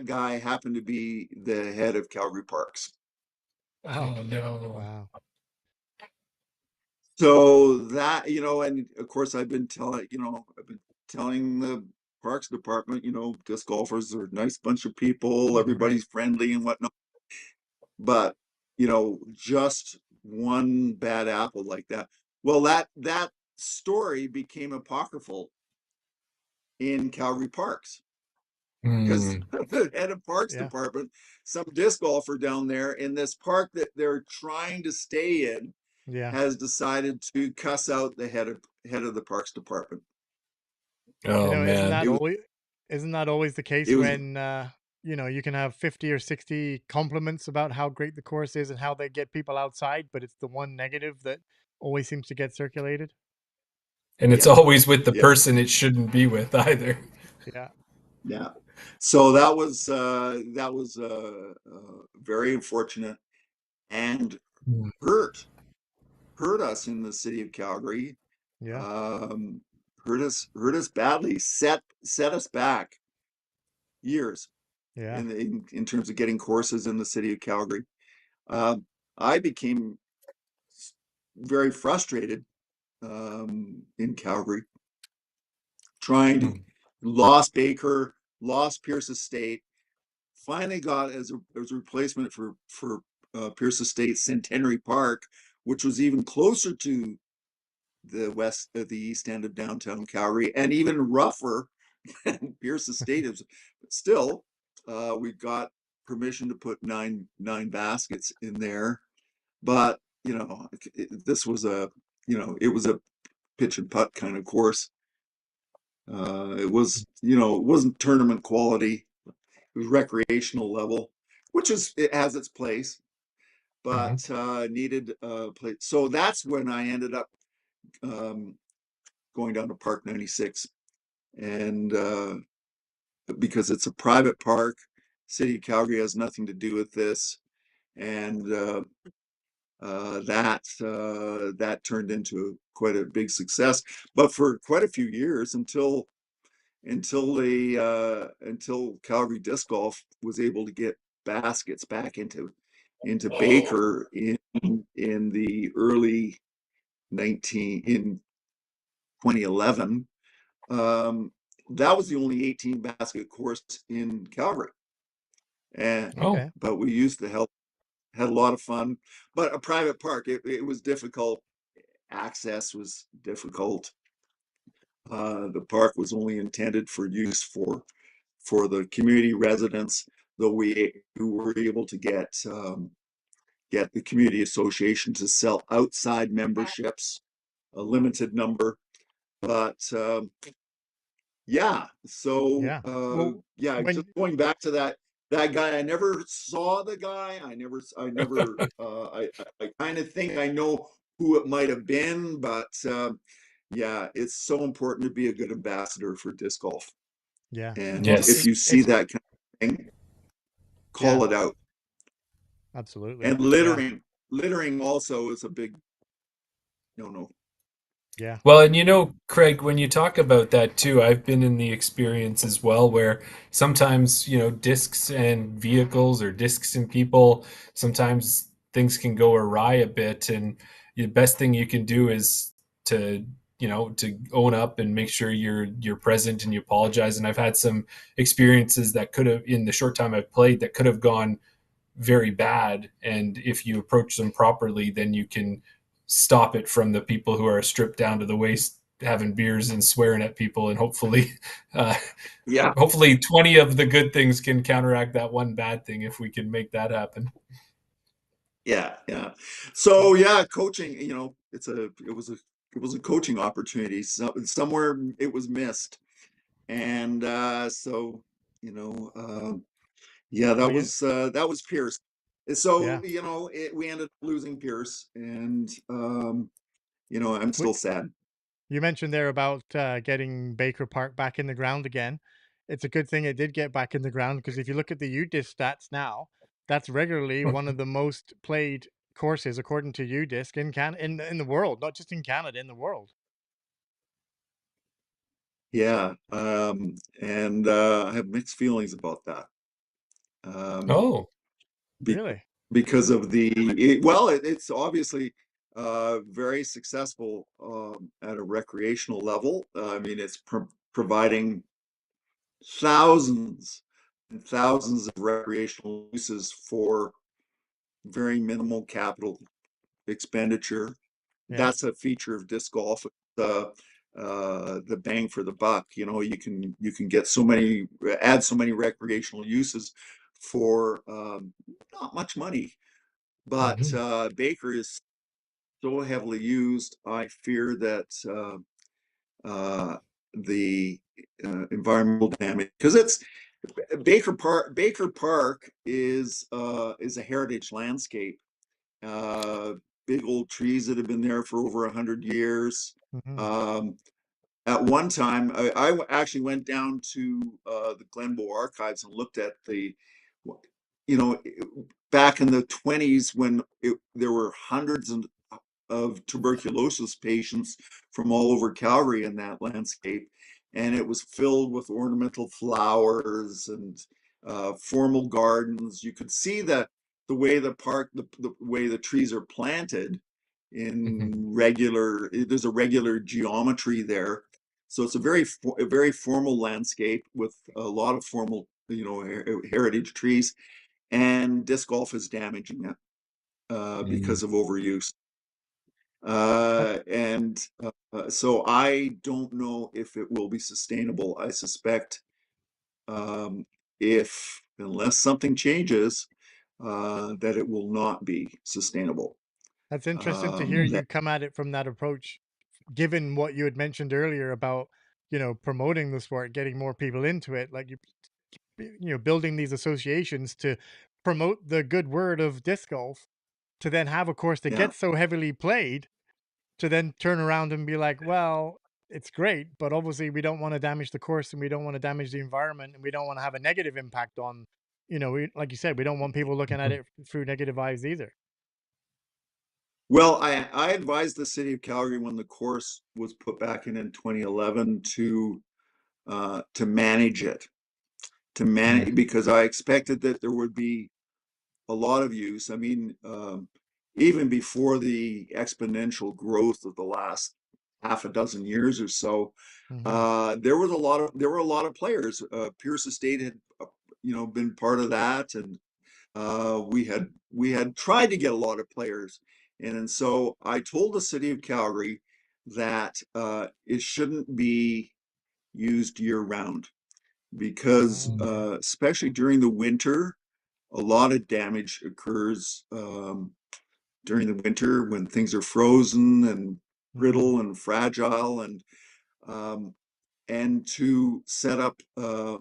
guy happened to be the head of Calgary Parks. Oh no. Wow. So that, and of course I've been telling the Parks Department, disc golfers are a nice bunch of people, everybody's friendly and whatnot. But, just one bad apple like that. Well, that story became apocryphal in Calgary Parks, because the head of Parks Department, some disc golfer down there in this park that they're trying to stay in, has decided to cuss out the head of the Parks Department. Oh Isn't man. that always the case It was, when you can have 50 or 60 compliments about how great the course is and how they get people outside, but it's the one negative that always seems to get circulated? And it's always with the person it shouldn't be with either. Yeah. So that was very unfortunate, and hurt us in the city of Calgary. Hurt us badly, set us back years in terms of getting courses in the city of Calgary. I became very frustrated in Calgary, trying to lost Baker, lost Pierce Estate, finally got as a replacement for Pierce Estate Centenary Park, which was even closer to the east end of downtown Calgary, and even rougher than Pierce Estate is. But still, we got permission to put nine baskets in there. But this was it was a pitch and putt kind of course. It wasn't tournament quality. It was recreational level, which it has its place, but needed play. So that's when I ended up going down to Park 96, and because it's a private park, City of Calgary has nothing to do with this, and that turned into quite a big success. But for quite a few years, until Calgary Disc Golf was able to get baskets back into Baker in the early in 2011. That was the only 18 basket course in Calgary, and but we used to help, had a lot of fun. But a private park, it was difficult. Access was difficult. The park was only intended for use for the community residents. though we were able to get the community association to sell outside memberships, a limited number. But yeah, so Yeah. Well, yeah, just when going back to that guy, I never saw the guy. I never, I kind of think I know who it might have been, but yeah, it's so important to be a good ambassador for disc golf. yeah. And Well, if Yes. you see it's that kind of thing, yeah, call it out. absolutely. And Yeah. littering also is a big no. Yeah. Well, and Craig, when you talk about that too, I've been in the experience as well where sometimes, discs and vehicles or discs and people, sometimes things can go awry a bit. And the best thing you can do is to, to own up and make sure you're present and you apologize. And I've had some experiences that could have, in the short time I've played, that could have gone very bad. And if you approach them properly, then you can stop it from the people who are stripped down to the waist having beers and swearing at people. And hopefully uh, Yeah, hopefully 20 of the good things can counteract that one bad thing if we can make that happen. yeah. So yeah, coaching, it was a coaching opportunity. So somewhere it was missed. And so, yeah, Well, you that was Pierce. And so, yeah. we ended up losing Pierce, and I'm Wh- still sad. You mentioned there about getting Baker Park back in the ground again. It's a good thing it did get back in the ground because if you look at the UDisc stats now, that's regularly one of the most played courses according to UDisc in the world, not just in Canada, in the world. Yeah, and I have mixed feelings about that. Um, Oh, be, Really? because of it's obviously very successful at a recreational level. I mean, it's providing thousands and thousands of recreational uses for very minimal capital expenditure. Yeah. That's a feature of disc golf. The bang for the buck. You can get add so many recreational uses for not much money. But Hmm. Baker is so heavily used. I fear that the environmental damage, because it's Baker Park is a heritage landscape. Uh, Big old trees that have been there for over 100 years. Hmm. Um, at one time, I actually went down to the Glenbow archives and looked at you know, back in the 20s when there were hundreds of tuberculosis patients from all over Calgary in that landscape, and it was filled with ornamental flowers and formal gardens. You could see that the way the way the trees are planted there's a regular geometry there. So it's a very formal landscape with a lot of formal, heritage trees, and disc golf is damaging it because of overuse. And so I don't know if it will be sustainable. I suspect if unless something changes, that it will not be sustainable. That's interesting to hear That you come at it from that approach, given what you had mentioned earlier about, promoting the sport, getting more people into it, like building these associations to promote the good word of disc golf, to then have a course that Yeah. gets so heavily played, to then turn around and be like, well, it's great, but obviously we don't want to damage the course and we don't want to damage the environment and we don't want to have a negative impact on, like you said, we don't want people looking at it through negative eyes either. Well, I advised the city of Calgary when the course was put back in 2011 to manage it, because I expected that there would be a lot of use. I mean, even before the exponential growth of the last half a dozen years or so, Hmm. there were a lot of players. Pierce Estate had, been part of that, and we had tried to get a lot of players, and so I told the city of Calgary that it shouldn't be used year round, because Okay. especially during the winter, a lot of damage occurs during the winter when things are frozen and Mm-hmm. brittle and fragile, and to set up a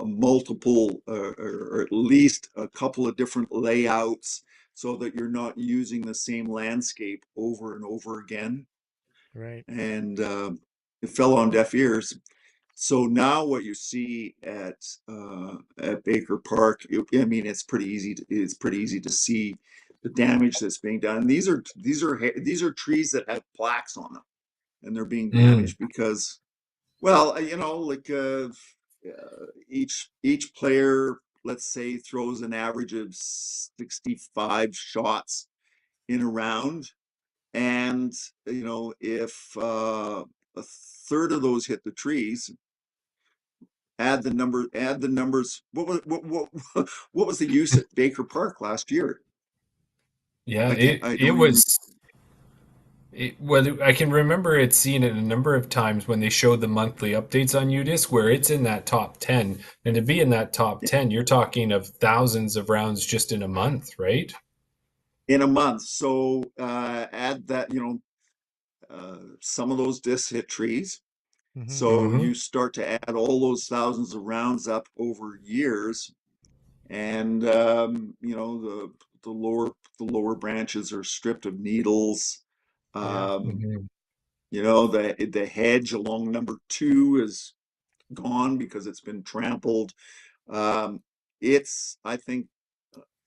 multiple or at least a couple of different layouts so that you're not using the same landscape over and over again. Right. And it fell on deaf ears. So now what you see at Baker Park, I mean, it's pretty easy. It's pretty easy to see the damage that's being done. These are trees that have plaques on them, and they're being Mm. damaged because, well, like each player, let's say, throws an average of 65 shots in a round, and if a third of those hit the trees, add the numbers. What was the use at Baker Park last year? Yeah, I can't. I it don't even. was. Well, I can remember it seeing it a number of times when they showed the monthly updates on UDisc where it's in that top 10. And to be in that top 10, you're talking of thousands of rounds just in a month, right? In a month. So add that. Some of those discs hit trees. Mm-hmm. So Mm-hmm. you start to add all those thousands of rounds up over years, and the lower branches are stripped of needles. Yeah. Um, Mm-hmm. the hedge along number 2 is gone because it's been trampled. Um, it's I think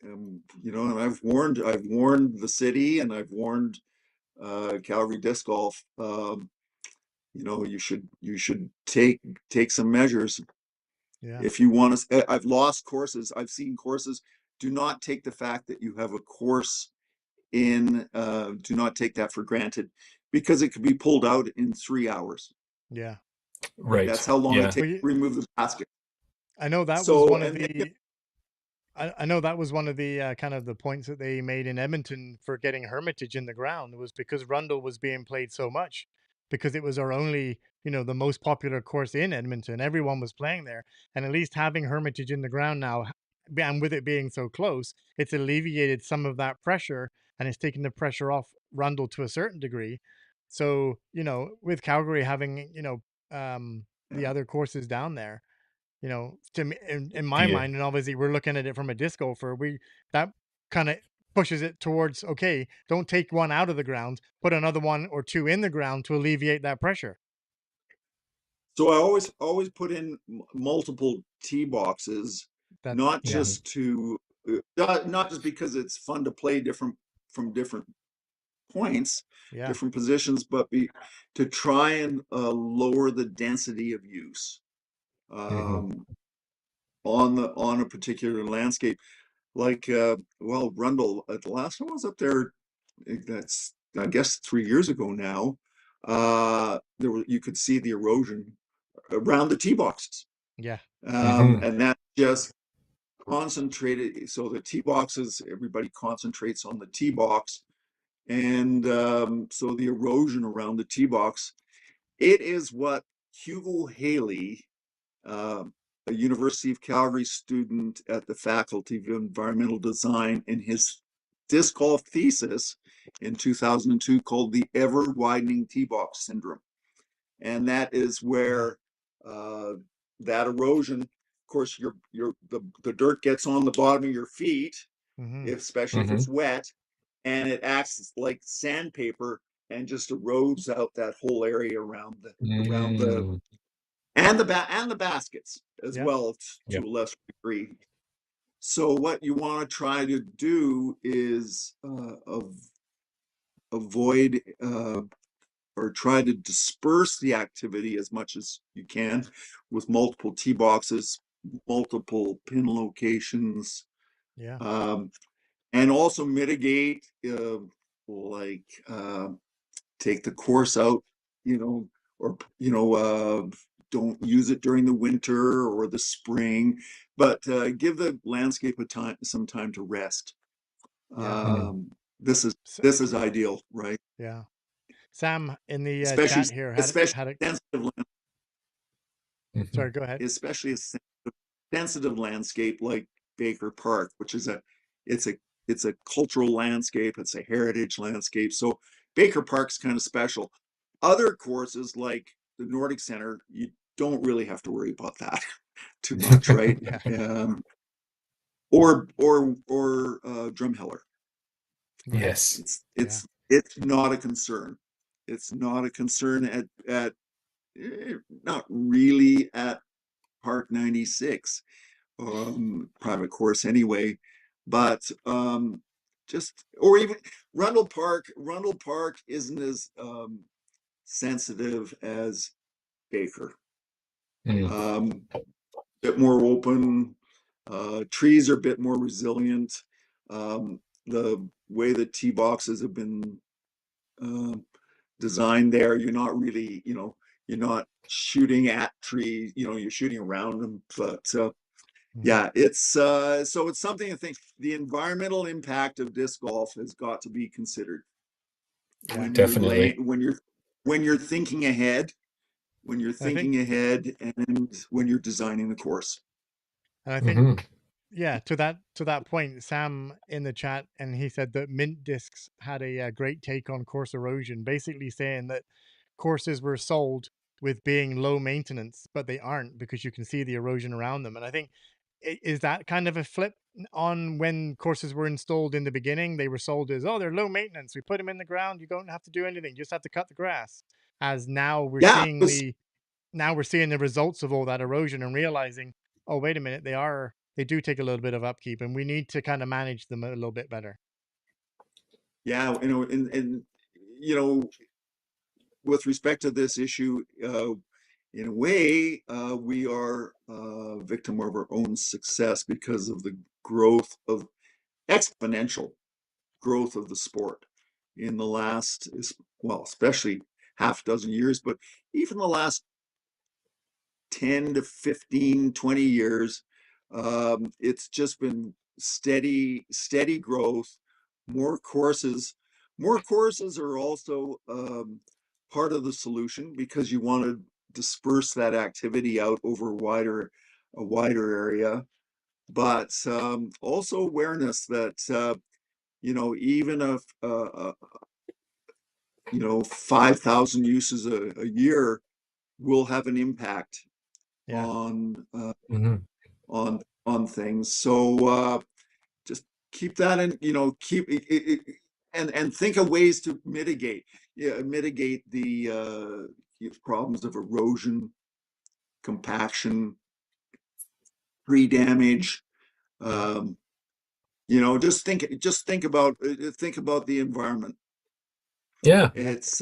and I've warned the city, and I've warned Calgary Disc Golf. You should take some measures Yeah. if you want to. I've lost courses. I've seen courses. Do not take the fact that you have a course in. Do not take that for granted, because it could be pulled out in 3 hours. Yeah. That's Right. how long it Yeah. takes Well, to remove the basket. I know that was So, one of and then, the I know that was one of the kind of the points that they made in Edmonton for getting Hermitage in the ground was because Rundle was being played so much, because it was our only, the most popular course in Edmonton. Everyone was playing there, and at least having Hermitage in the ground now, and with it being so close, it's alleviated some of that pressure, and it's taken the pressure off Rundle to a certain degree. So, with Calgary having, the yeah. other courses down there, to me, in my Yeah. mind, and obviously we're looking at it from a disc golfer, that kind of pushes it towards, okay, don't take one out of the ground, put another one or two in the ground to alleviate that pressure. So I always put in multiple tee boxes, That not Yeah, Mm-hmm. just to not just because it's fun to play different points, yeah, different positions, but to try and lower the density of use Mm-hmm. um, on a particular landscape. Like well, Rundle. The last time I was up there, that's I guess 3 years ago now. You could see the erosion around the tee boxes, yeah, Mm-hmm. and that just concentrated. So the tee boxes, everybody concentrates on the tee box, and so the erosion around the tee box. It is what Hugo Haley, uh, a University of Calgary student at the Faculty of Environmental Design, in his disc golf thesis in 2002 called the ever widening tee box syndrome. And that is yeah. where uh, that erosion, of course, the dirt gets on the bottom of your feet, Mm-hmm. especially if Mm-hmm. it's wet, and it acts like sandpaper and just erodes out that whole area around the Mm. and the baskets as Yep. well, Yep. to a lesser degree. So what you want to try to do is avoid or try to disperse the activity as much as you can with multiple tee boxes, multiple pin locations, Yeah. um, and also mitigate, like take the course out, or don't use it during the winter or the spring, but give the landscape some time to rest. Yeah. Mm. This is So, this is ideal, right? yeah. Sam in the Especially chat here had especially had a sensitive land. Sorry, go ahead. especially a sensitive landscape like Baker Park, which is it's a it's a cultural landscape, it's a heritage landscape. So Baker Park's kind of special. Other courses like the Nordic Center, you don't really have to worry about that too much, right? Yeah. Or Drumheller. Right. Yes. Yeah. It's not a concern. It's not a concern at not really at Park 96, private course anyway, but just or even Rundle Park. Rundle Park isn't as sensitive as Baker. Mm. Bit more open. Trees are a bit more resilient. The way the tee boxes have been designed there, you're not really, you're not shooting at trees, you're shooting around them. But yeah, it's so it's something to think. The environmental impact of disc golf has got to be considered Yeah. when you're Definitely. when you're thinking ahead, I think, and when you're designing the course. and I think, Hmm. yeah, to that point, Sam in the chat, and he said that mint discs had a great take on course erosion, basically saying that courses were sold with being low maintenance, but they aren't because you can see the erosion around them. And I think is that kind of a flip on when courses were installed in the beginning? They were sold as, oh, they're low maintenance. We put them in the ground. You don't have to do anything. You just have to cut the grass. As now we're Yeah, seeing the results of all that erosion and realizing, oh, wait a minute, they do take a little bit of upkeep, and we need to kind of manage them a little bit better. yeah, and you know, with respect to this issue, in a way, we are a victim of our own success because of the growth of exponential growth of the sport in the last, well, especially half dozen years, but even the last 10 to 15, 20 years, it's just been steady growth, more courses. More courses are also part of the solution because you want to disperse that activity out over a wider area. But also awareness that even a 5,000 uses a year will have an impact Yeah. on Hmm. on things. So just keep that in, keep it, and think of ways to mitigate the problems of erosion, compaction, tree damage. Yeah. Um, just think about the environment. Yeah. Yeah. It's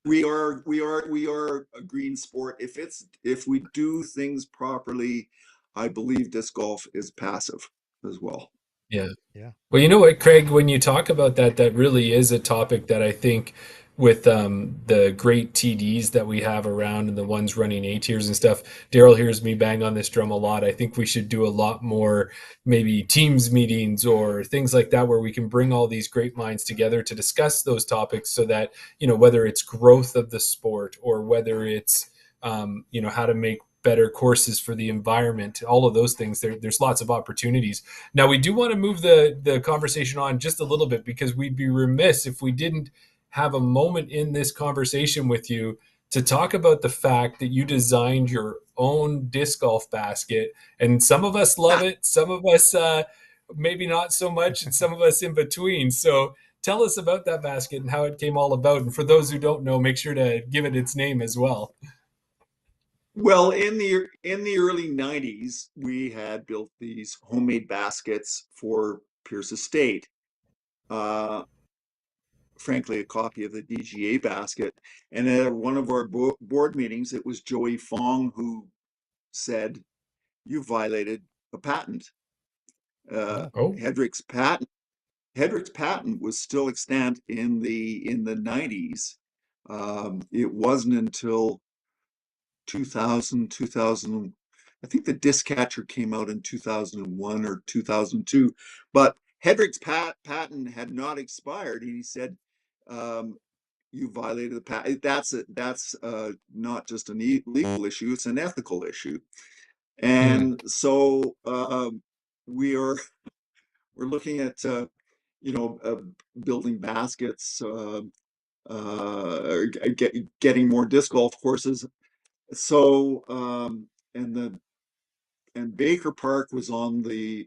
we are a green sport. If we do things properly, I believe disc golf is passive as well. Yeah. Yeah. Well, you know what, Craig, when you talk about that, that really is a topic that I think with the great TDs that we have around and the ones running A tiers and stuff, Daryl hears me bang on this drum a lot. I think we should do a lot more maybe teams meetings or things like that where we can bring all these great minds together to discuss those topics so that, whether it's growth of the sport or whether it's, how to make better courses for the environment, all of those things, there's lots of opportunities. Now, we do want to move the conversation on just a little bit because we'd be remiss if we didn't have a moment in this conversation with you to talk about the fact that you designed your own disc golf basket. And some of us love it, some of us maybe not so much, and some of us in between. So tell us about that basket and how it came all about. And for those who don't know, make sure to give it its name as well. Well, in the early 90s, we had built these homemade baskets for Pierce Estate. Frankly, a copy of the DGA basket. And at one of our board meetings, it was Joey Fong who said, "You violated a patent." Uh, Oh. Oh. Hedrick's patent Hedrick's patent was still extant in the 90s. It wasn't until 2000, I think the disc catcher came out in 2001 or 2002, but Hedrick's patent had not expired. And he said, you violated the patent. That's not just a legal issue; it's an ethical issue. And so we're looking at building baskets, getting more disc golf courses. So and Baker Park was on the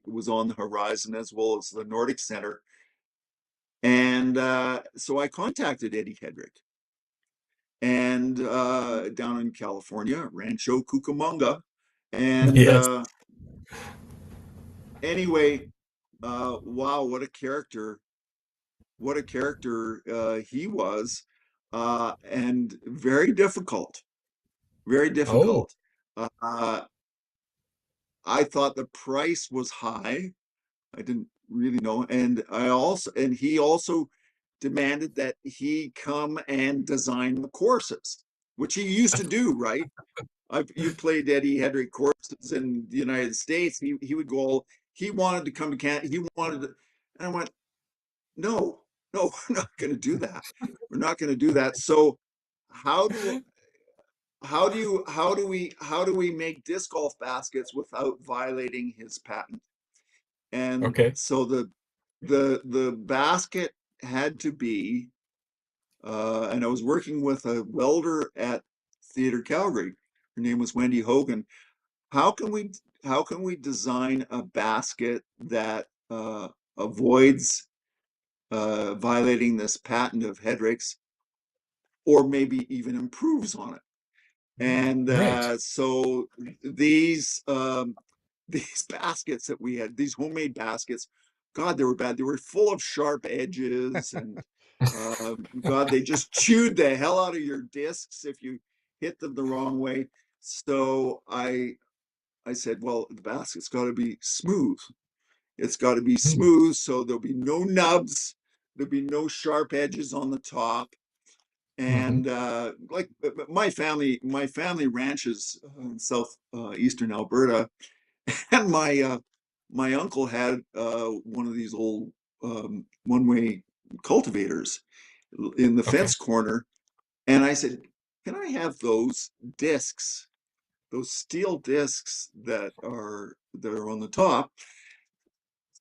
horizon, as well as the Nordic Center. And so I contacted Eddie Hedrick, and down in California, Rancho Cucamonga. And Yes. anyway, wow, what a character! What a character he was, and very difficult, very Oh, difficult. Uh, I thought the price was high. I didn't really know, and he also demanded that he come and design the courses, which he used to do, right? You played Eddie Hedrick courses in the United States. He would go. He wanted to come to Canada. He wanted to, and I went, no, no, we're not going to do that. We're not going to do that. So how do how do we make disc golf baskets without violating his patent? And okay. so the basket had to be, and I was working with a welder at Theatre Calgary. Her name was Wendy Hogan. How can we design a basket that avoids violating this patent of Hedrick's, or maybe even improves on it? And Right. so these these baskets that we had, these homemade baskets, God, they were bad. They were full of sharp edges, and God, they just chewed the hell out of your discs if you hit them the wrong way. So I said, well, the basket's got to be smooth. It's got to be Hmm. smooth, so there'll be no nubs, there'll be no sharp edges on the top. Hmm. And like my family ranches in south eastern Alberta, and my uncle had one of these old one-way cultivators in the Okay. fence corner, and I said, "Can I have those discs, those steel discs that are on the top?"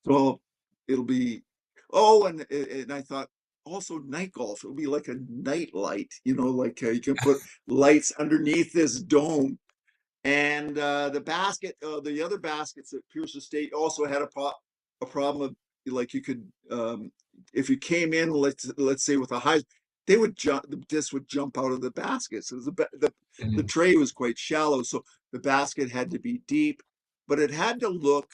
So it'll be, oh, and I thought also night golf. It'll be like a night light, like you can put lights underneath this dome. And the other baskets at Pierce Estate also had a problem of, like, you could, if you came in, let's say with a high, the disc would jump out of the basket. So the Mhm. tray was quite shallow, so the basket had to be deep, but it had to look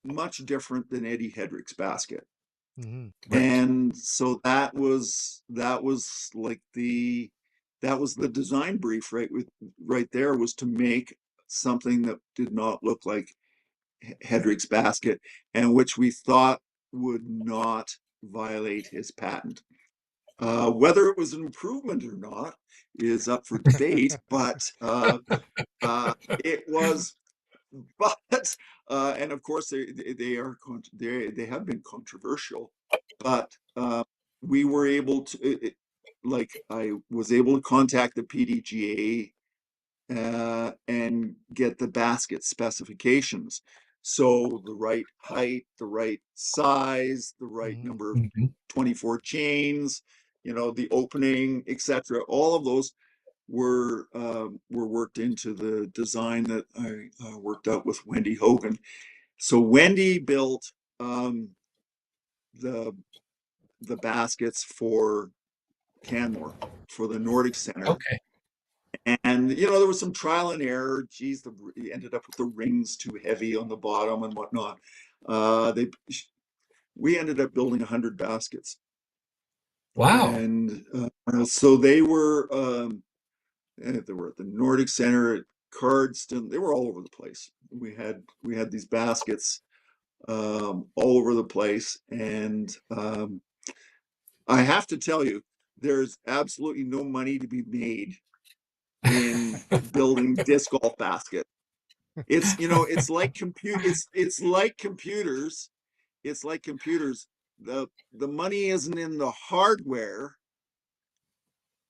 much different than Eddie Hedrick's basket. Hmm. Right. And so that was like that was the design brief, right there, was to make something that did not look like Hedrick's basket, and which we thought would not violate his patent. Whether it was an improvement or not is up for debate, but it was. But and of course they have been controversial, but we were able to, like, I was able to contact the PDGA and get the basket specifications. So the right height, the right size, the right Hmm. number of Mhm. 24 chains, the opening, etc. All of those were worked into the design that I worked out with Wendy Hogan. So Wendy built the baskets for Canmore, for the Nordic Center. Okay. And there was some trial and error. Geez, ended up with the rings too heavy on the bottom and whatnot. They We ended up building 100 baskets, Wow. and so they were at the Nordic Center, at Cardston. They were all over the place. We had these baskets all over the place, and I have to tell you, there's absolutely no money to be made in building disc golf basket. It's like it's like computers. It's like computers. The money isn't in the hardware.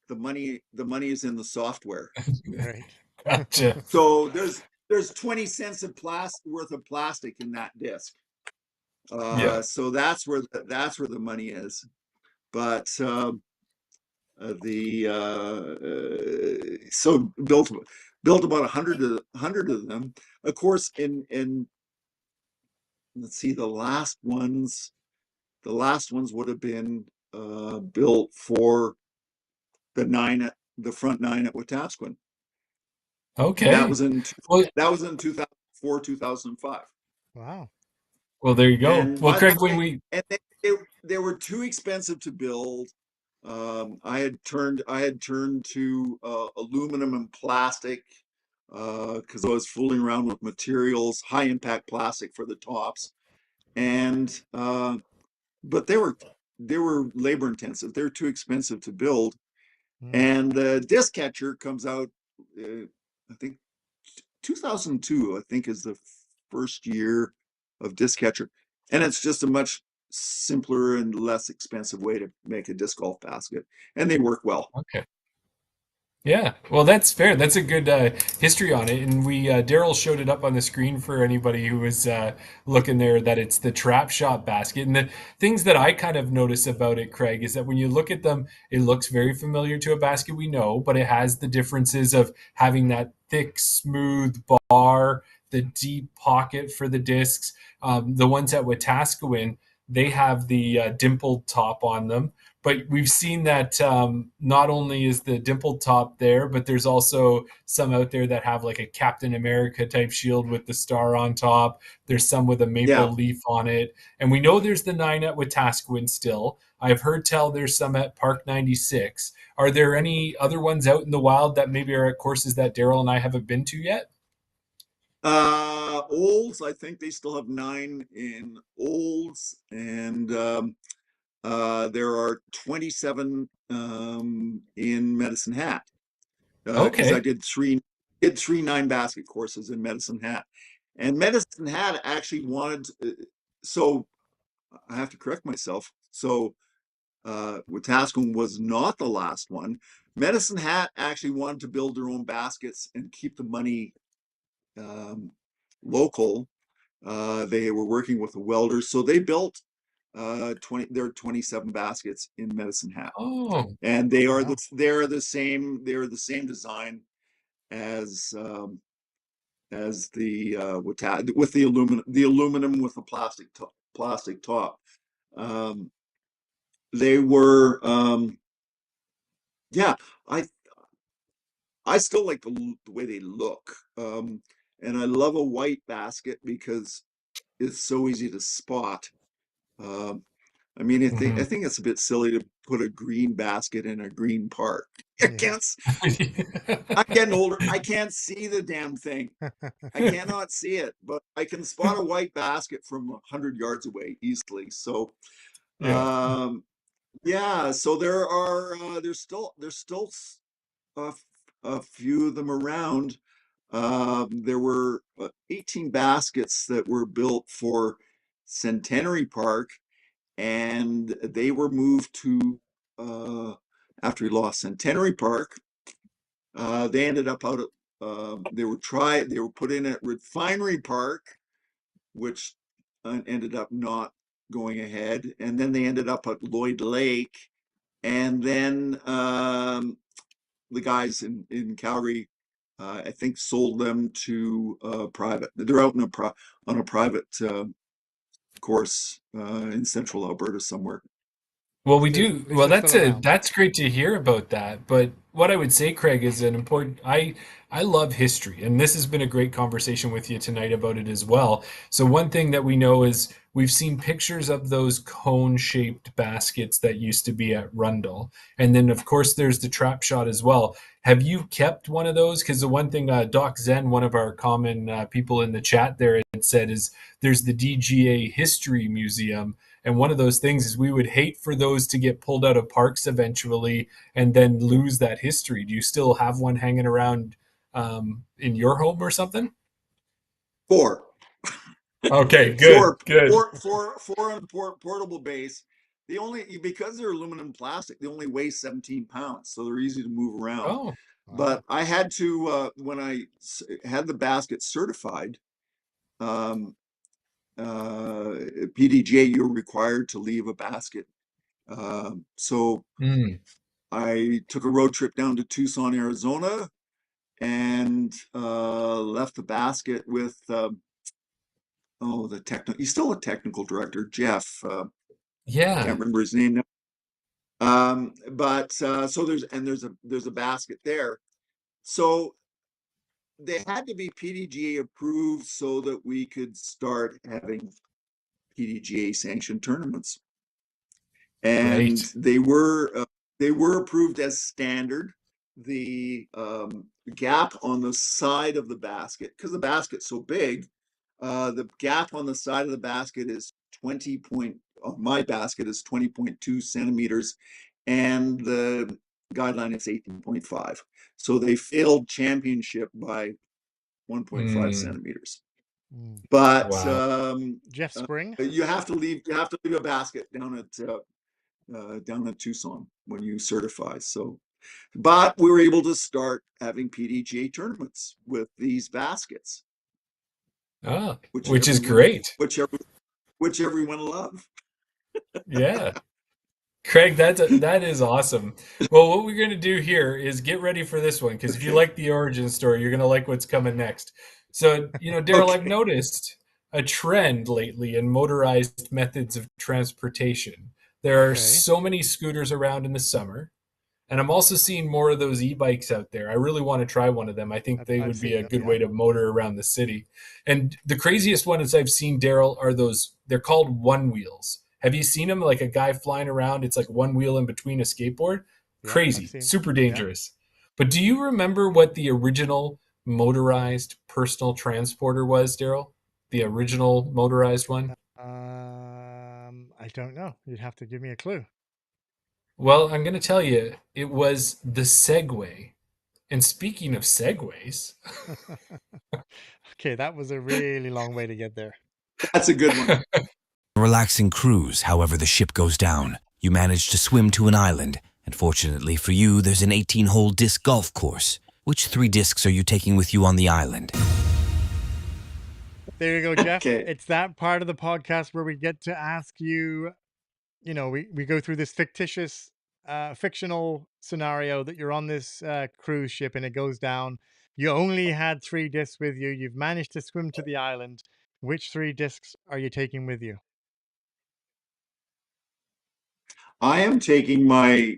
the money is in the software. Right. Gotcha. So there's 20 cents of worth of plastic in that disc. Yeah. So that's where the money is. But so built about 100 of them. Of course, in let's see, the last ones would have been built for the front nine at Wetaskiwin. That Okay. was in Well, 2004, 2005. Wow. well, there you go. And Well, by the Craig, when way, we and they were too expensive to build. I had turned to aluminum and plastic because I was fooling around with materials, high impact plastic for the tops, and but they were labor intensive. They're too expensive to build, Mm. and the disc catcher comes out. I think 2002. I think is the first year of disc catcher, and it's just a much simpler and less expensive way to make a disc golf basket, and they work well. okay. Yeah, well, that's fair. That's a good history on it, and we Daryl showed it up on the screen for anybody who was looking there. That it's the trap shot basket, and the things that I kind of notice about it, Craig, is that when you look at them, it looks very familiar to a basket we know, but it has the differences of having that thick, smooth bar, the deep pocket for the discs. The ones at Wetaskiwin, they have the dimpled top on them, but we've seen that not only is the dimpled top there, but there's also some out there that have like a Captain America type shield with the star on top. There's some with a Yeah. maple leaf on it. And we know there's the 9 at Wetaskiwin still. I've heard tell there's some at Park 96. Are there any other ones out in the wild that maybe are at courses that Daryl and I haven't been to yet? Olds, I think they still have 9 in Olds, and there are 27 in Medicine Hat because I Okay. did three 9 basket courses in Medicine Hat, and Medicine Hat actually wanted. So I have to correct myself. So Wetaskiwin was not the last one. Medicine Hat actually wanted to build their own baskets and keep the money um, local. They were working with the welders, so they built 27 baskets in Medicine Hat, Oh, and Wow. they're the same design as with the aluminum with the plastic top. Um, they were yeah, I I still like the way they look, and I love a white basket because it's so easy to spot. Um, I mean, I mhm. think it's a bit silly to put a green basket in a green park. I Yeah. can't. I'm getting older. I can't see the damn thing. I cannot see it, but I can spot a white basket from 100 yards away easily. So, Yeah. um, yeah. So there's still a, a few of them around. There were 18 baskets that were built for Centenary Park, and they were moved to after we lost Centenary Park. They ended up out at they were put in at Refinery Park, which ended up not going ahead, and then they ended up at Lloyd Lake, and then the guys in Calgary, I think, sold them to private. They're out on a private course in central Alberta somewhere. Well, we do. They're Well, still around. that's great to hear about that. But what I would say, Craig, is an important. I love history, and this has been a great conversation with you tonight about it as well. So one thing that we know is we've seen pictures of those cone-shaped baskets that used to be at Rundle, and then of course there's the trap shot as well. Have you kept one of those? Because the one thing Doc Zen, one of our common people in the chat there, had said is there's the DGA History Museum, and one of those things is we would hate for those to get pulled out of parks eventually and then lose that history. Do you still have one hanging around in your home or something? Four, Okay, good, four, good. four, four, four on a portable base. because they're aluminum plastic, they only weigh 17 pounds, so they're easy to move around. Oh, Wow. But I had to, when I had the basket certified, um, PDGA, you're required to leave a basket. So mm, I took a road trip down to Tucson, Arizona, and left the basket with he's still a technical director, Jeff. yeah, Can't remember his name now. But so there's a basket there. So they had to be PDGA approved so that we could start having PDGA sanctioned tournaments. And right. they were approved as standard. The gap on the side of the basket, because the basket's so big, the gap on the side of the basket is 20 point. My basket is 20.2 centimeters, and the guideline is 18.5. So they failed championship by 1.5 Mm, centimeters. Mm. But wow. Jeff Spring. you have to leave a basket down at Tucson when you certify. So, but we were able to start having PDGA tournaments with these baskets, Ah, which which is everyone, great. which everyone loved. Yeah. Craig, that is awesome. Well, what we're going to do here is get ready for this one because if you Okay. like the origin story, you're going to like what's coming next. So, Daryl, I've Okay. noticed a trend lately in motorized methods of transportation. There are Okay. so many scooters around in the summer, and I'm also seeing more of those e-bikes out there. I really want to try one of them. I think they I've would be seen a them. good Yeah. way to motor around the city. And the craziest ones I've seen, Daryl, are those. They're called one wheels. Have you seen them? Like a guy flying around. It's like one wheel in between a skateboard. Yeah. I've Crazy, seen. super Yeah. dangerous. But do you remember what the original motorized personal transporter was, Daryl? The original motorized one? I don't know. You'd have to give me a clue. Well, I'm going to tell you, it was the Segway. And speaking of segways, Okay, that was a really long way to get there. That's a good one. A relaxing cruise, however, the ship goes down. You manage to swim to an island, and fortunately for you, there's an 18-hole disc golf course. Which 3 discs are you taking with you on the island? There you go, Jeff. Okay. It's that part of the podcast where we get to ask you, we go through this fictitious, fictional scenario that you're on this cruise ship and it goes down. You only had 3 discs with you. You've managed to swim to the island. Which 3 discs are you taking with you? I am taking my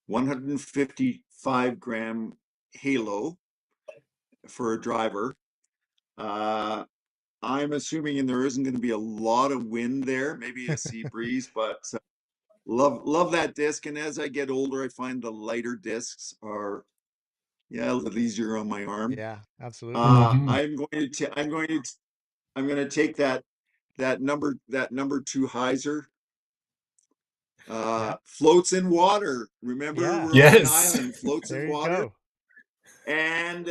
155-gram Halo for a driver. Uh, I'm assuming, and there isn't going to be a lot of wind there, maybe a sea breeze, but love that disc. And as I get older, I find the lighter discs are a little easier on my arm. Yeah, absolutely. mhm, I'm going to take that number 2 hyzer. Yeah, Floats in water. Remember, yeah. we're on an yes. island. Floats in There you water, go. and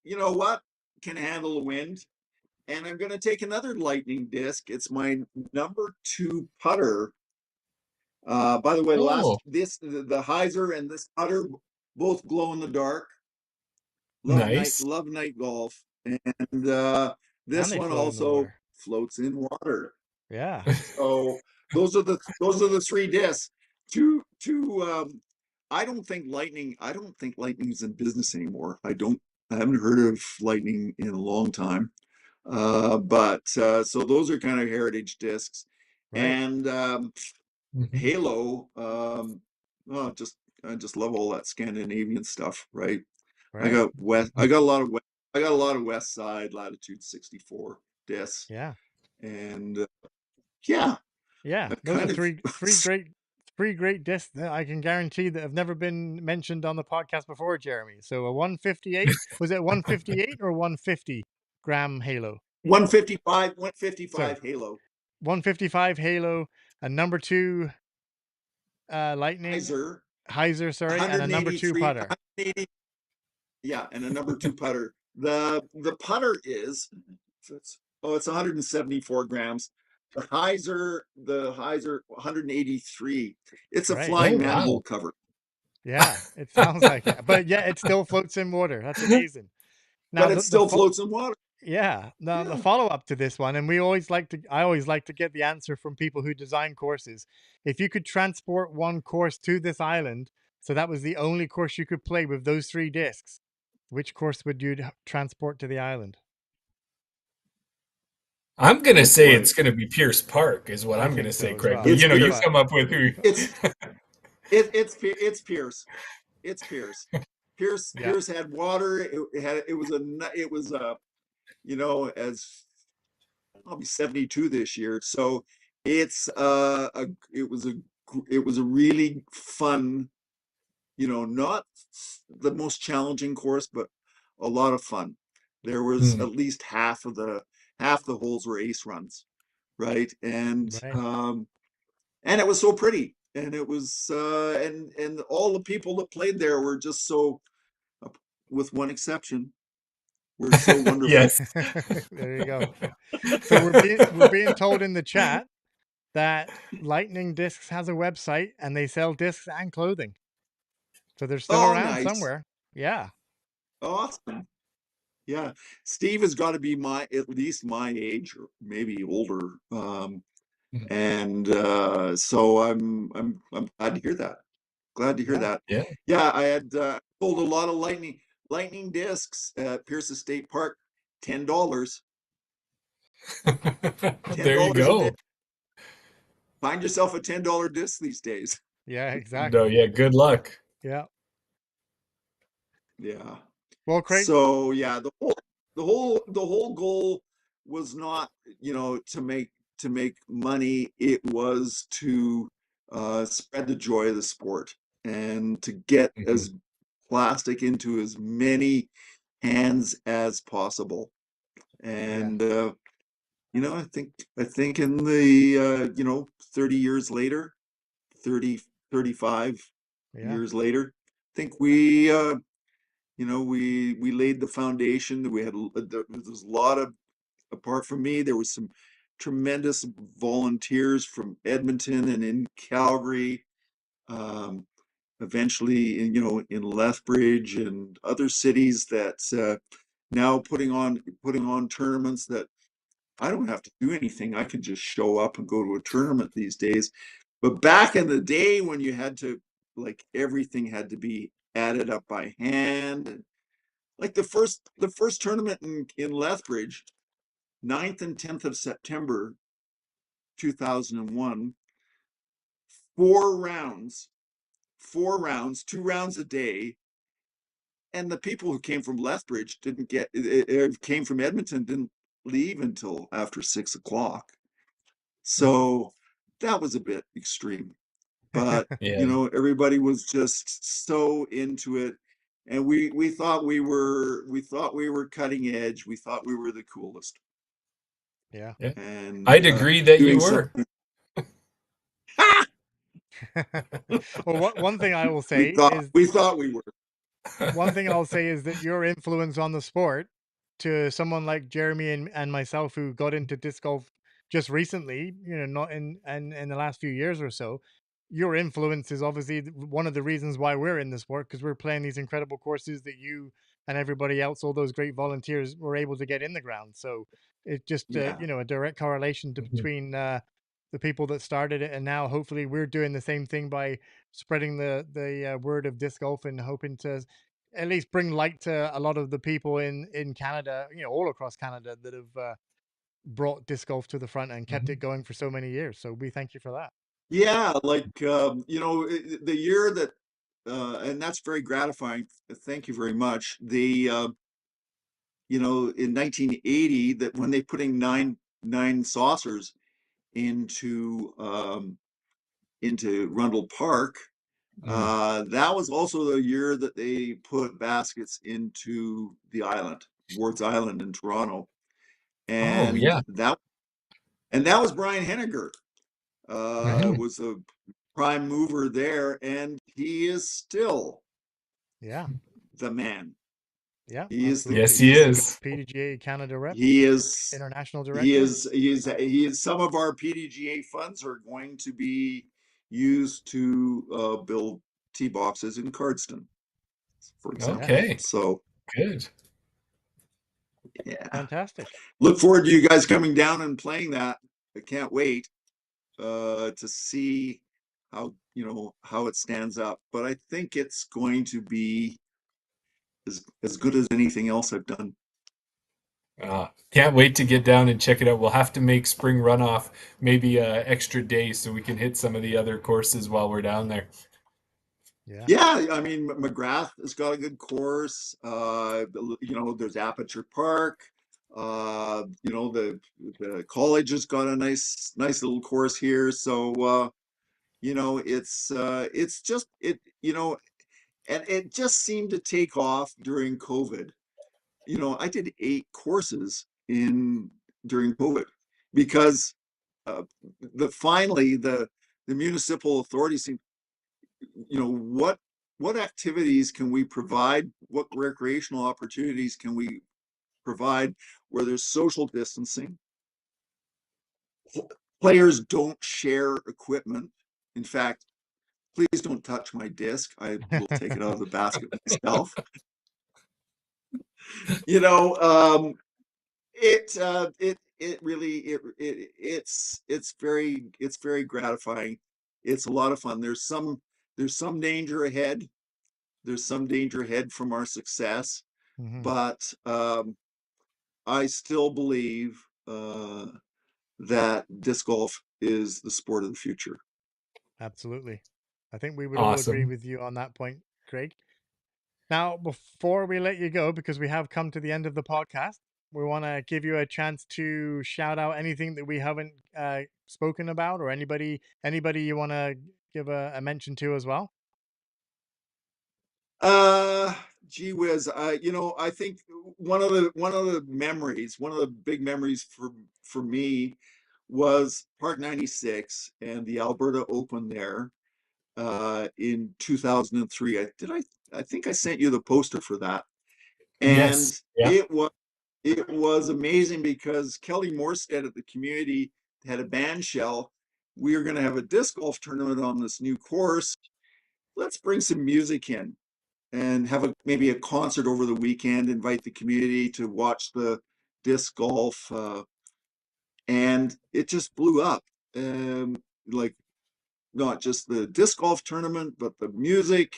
you know what? Can handle the wind. And I'm going to take another lightning disc. It's my number 2 putter. By the way, Oh, the hyzer and this putter both glow in the dark. nice. Love night golf, and And this they one float in the also water. floats in water. Yeah, So those are the 3 discs. Two. I don't think lightning is in business anymore. I haven't heard of lightning in a long time. But so those are kind of heritage discs, right, and Mhm. Halo. Oh, I just love all that Scandinavian stuff, right? I right. got west. I got a lot of west. I got a lot of West Side latitude 64 discs, Yeah, and yeah, yeah. I Those are kind of three great discs that I can guarantee that have never been mentioned on the podcast before, Jeremy. So a 158, was it 158 or 150-gram Halo? 155, So 155 Halo 155 Halo, a number 2 Lightning hyzer, hyzer, sorry, and a number 2 183, putter. 180, yeah, and a number 2 putter. The putter is it's 174 grams. the highs are 183. It's a Right. Oh, flying wow. manhole cover. Yeah, it sounds like it. But yeah, it still floats in water. That's amazing. Now But it still floats in water. yeah, now the Yeah. follow-up to this one, and I always like to get the answer from people who design courses. If you could transport one course to this island, so that was the only course you could play with those 3 discs, which course would you transport to the island? I'm gonna Oh say boy. it's gonna be Pierce Park, is what I I'm gonna think say, so as Craig. But well. It's you Pierce. But come up with who. It's it's Pierce. It's Pierce. yeah, Pierce had water. It was a as I'll be 72 this year. So it's it was a it was a really fun, not the most challenging course, but a lot of fun. There was Hmm. at least half the holes were ace runs, right? right. And it was so pretty. And it was and all the people that played there were just so, with one exception, were so wonderful. Yes. There you go. So we're being told in the chat that Lightning Discs has a website and they sell discs and clothing. So they're still Oh, around nice. somewhere. Yeah. Awesome. Yeah. Steve has got to be at least my age or maybe older. And so I'm glad to hear that. Glad to hear Yeah. that. Yeah. Yeah, I had sold a lot of lightning discs at Pierce State Park, $10. ten There you dollars a day. go. Find yourself a $10 disc these days. Yeah, No, exactly. yeah, good luck. Yeah. Yeah. Well, Craig, So yeah, the whole goal was not, to make money. It was to spread the joy of the sport and to get Mhm. as plastic into as many hands as possible. yeah, And I think in the 30 years later, 30 35 yeah, years later, I think we laid the foundation. There was a lot of, apart from me, there was some tremendous volunteers from Edmonton and in Calgary, um, eventually in Lethbridge and other cities that now putting on tournaments that I don't have to do anything. I can just show up and go to a tournament these days. But back in the day when you had to, like, everything had to be added up by hand, like the first tournament in Lethbridge, 9th and 10th of September 2001, 4 rounds, 4 rounds, 2 rounds a day. And the people who came from Lethbridge didn't came from Edmonton, didn't leave until after 6 o'clock. So that was a bit extreme, but Yeah. everybody was just so into it. And we thought we were cutting edge. We thought we were the coolest. yeah. Yeah. And I'd agree that you doing were. something. Well, one thing I will we say thought is we thought we were. one thing I'll say is that your influence on the sport to someone like Jeremy and myself who got into disc golf just recently, not in the last few years or so, your influence is obviously one of the reasons why we're in the sport because we're playing these incredible courses that you and everybody else, all those great volunteers, were able to get in the ground. So it's just Yeah. a direct correlation Mhm. between the people that started it and now hopefully we're doing the same thing by spreading the word of disc golf and hoping to at least bring light to a lot of the people in Canada, all across Canada that have brought disc golf to the front and kept it Mhm. going for so many years. So we thank you for that. Yeah, like the year that and that's very gratifying. Thank you very much. In 1980, that when they putting nine saucers into Rundle Park, Mm. that was also the year that they put baskets into the island, Wards Island in Toronto, Oh, and yeah. that was Brian Henniger, Mhm. was a prime mover there, and he is still Yeah. the man. Yeah, He is the Yes, absolutely. he he's the is. PDGA Canada rep, he is international he director. is he is some of our PDGA funds are going to be used to build tee boxes in Cardston, for example. Yes, Okay, So good. yeah, fantastic. look forward to you guys coming down and playing that. I can't wait to see how how it stands up. But I think it's going to be as good as anything else I've done. Can't wait to get down and check it out. We'll have to make spring runoff maybe a extra day so we can hit some of the other courses while we're down there. Yeah. Yeah, I mean McGrath has got a good course. There's Aperture Park. The college has got a nice little course here. So it's just and it just seemed to take off during COVID. I did 8 courses in during COVID because uh, the municipal authorities seem, what activities can we provide? What recreational opportunities can we provide where there's social distancing? Players don't share equipment. In fact, please don't touch my disc. I will take it out of the basket myself. You know, it really it's very gratifying. It's a lot of fun. There's some danger ahead. There's some danger ahead from our success, Hmm. but I still believe that disc golf is the sport of the future. Absolutely. I think we would all agree Awesome. with you on that point, Craig. Now, before we let you go, because we have come to the end of the podcast, we want to give you a chance to shout out anything that we haven't spoken about, or anybody you want to give a mention to as well. Uh, Gee whiz, I think one of the big memories for me was Park 96 and the Alberta Open there in 2003. I think I sent you the poster for that. And Yes. Yeah. it was amazing because Kelly Morstead at the community had a band shell. We were going to have a disc golf tournament on this new course. Let's bring some music in and have maybe a concert over the weekend, invite the community to watch the disc golf. And it just blew up. Like not just the disc golf tournament, but the music,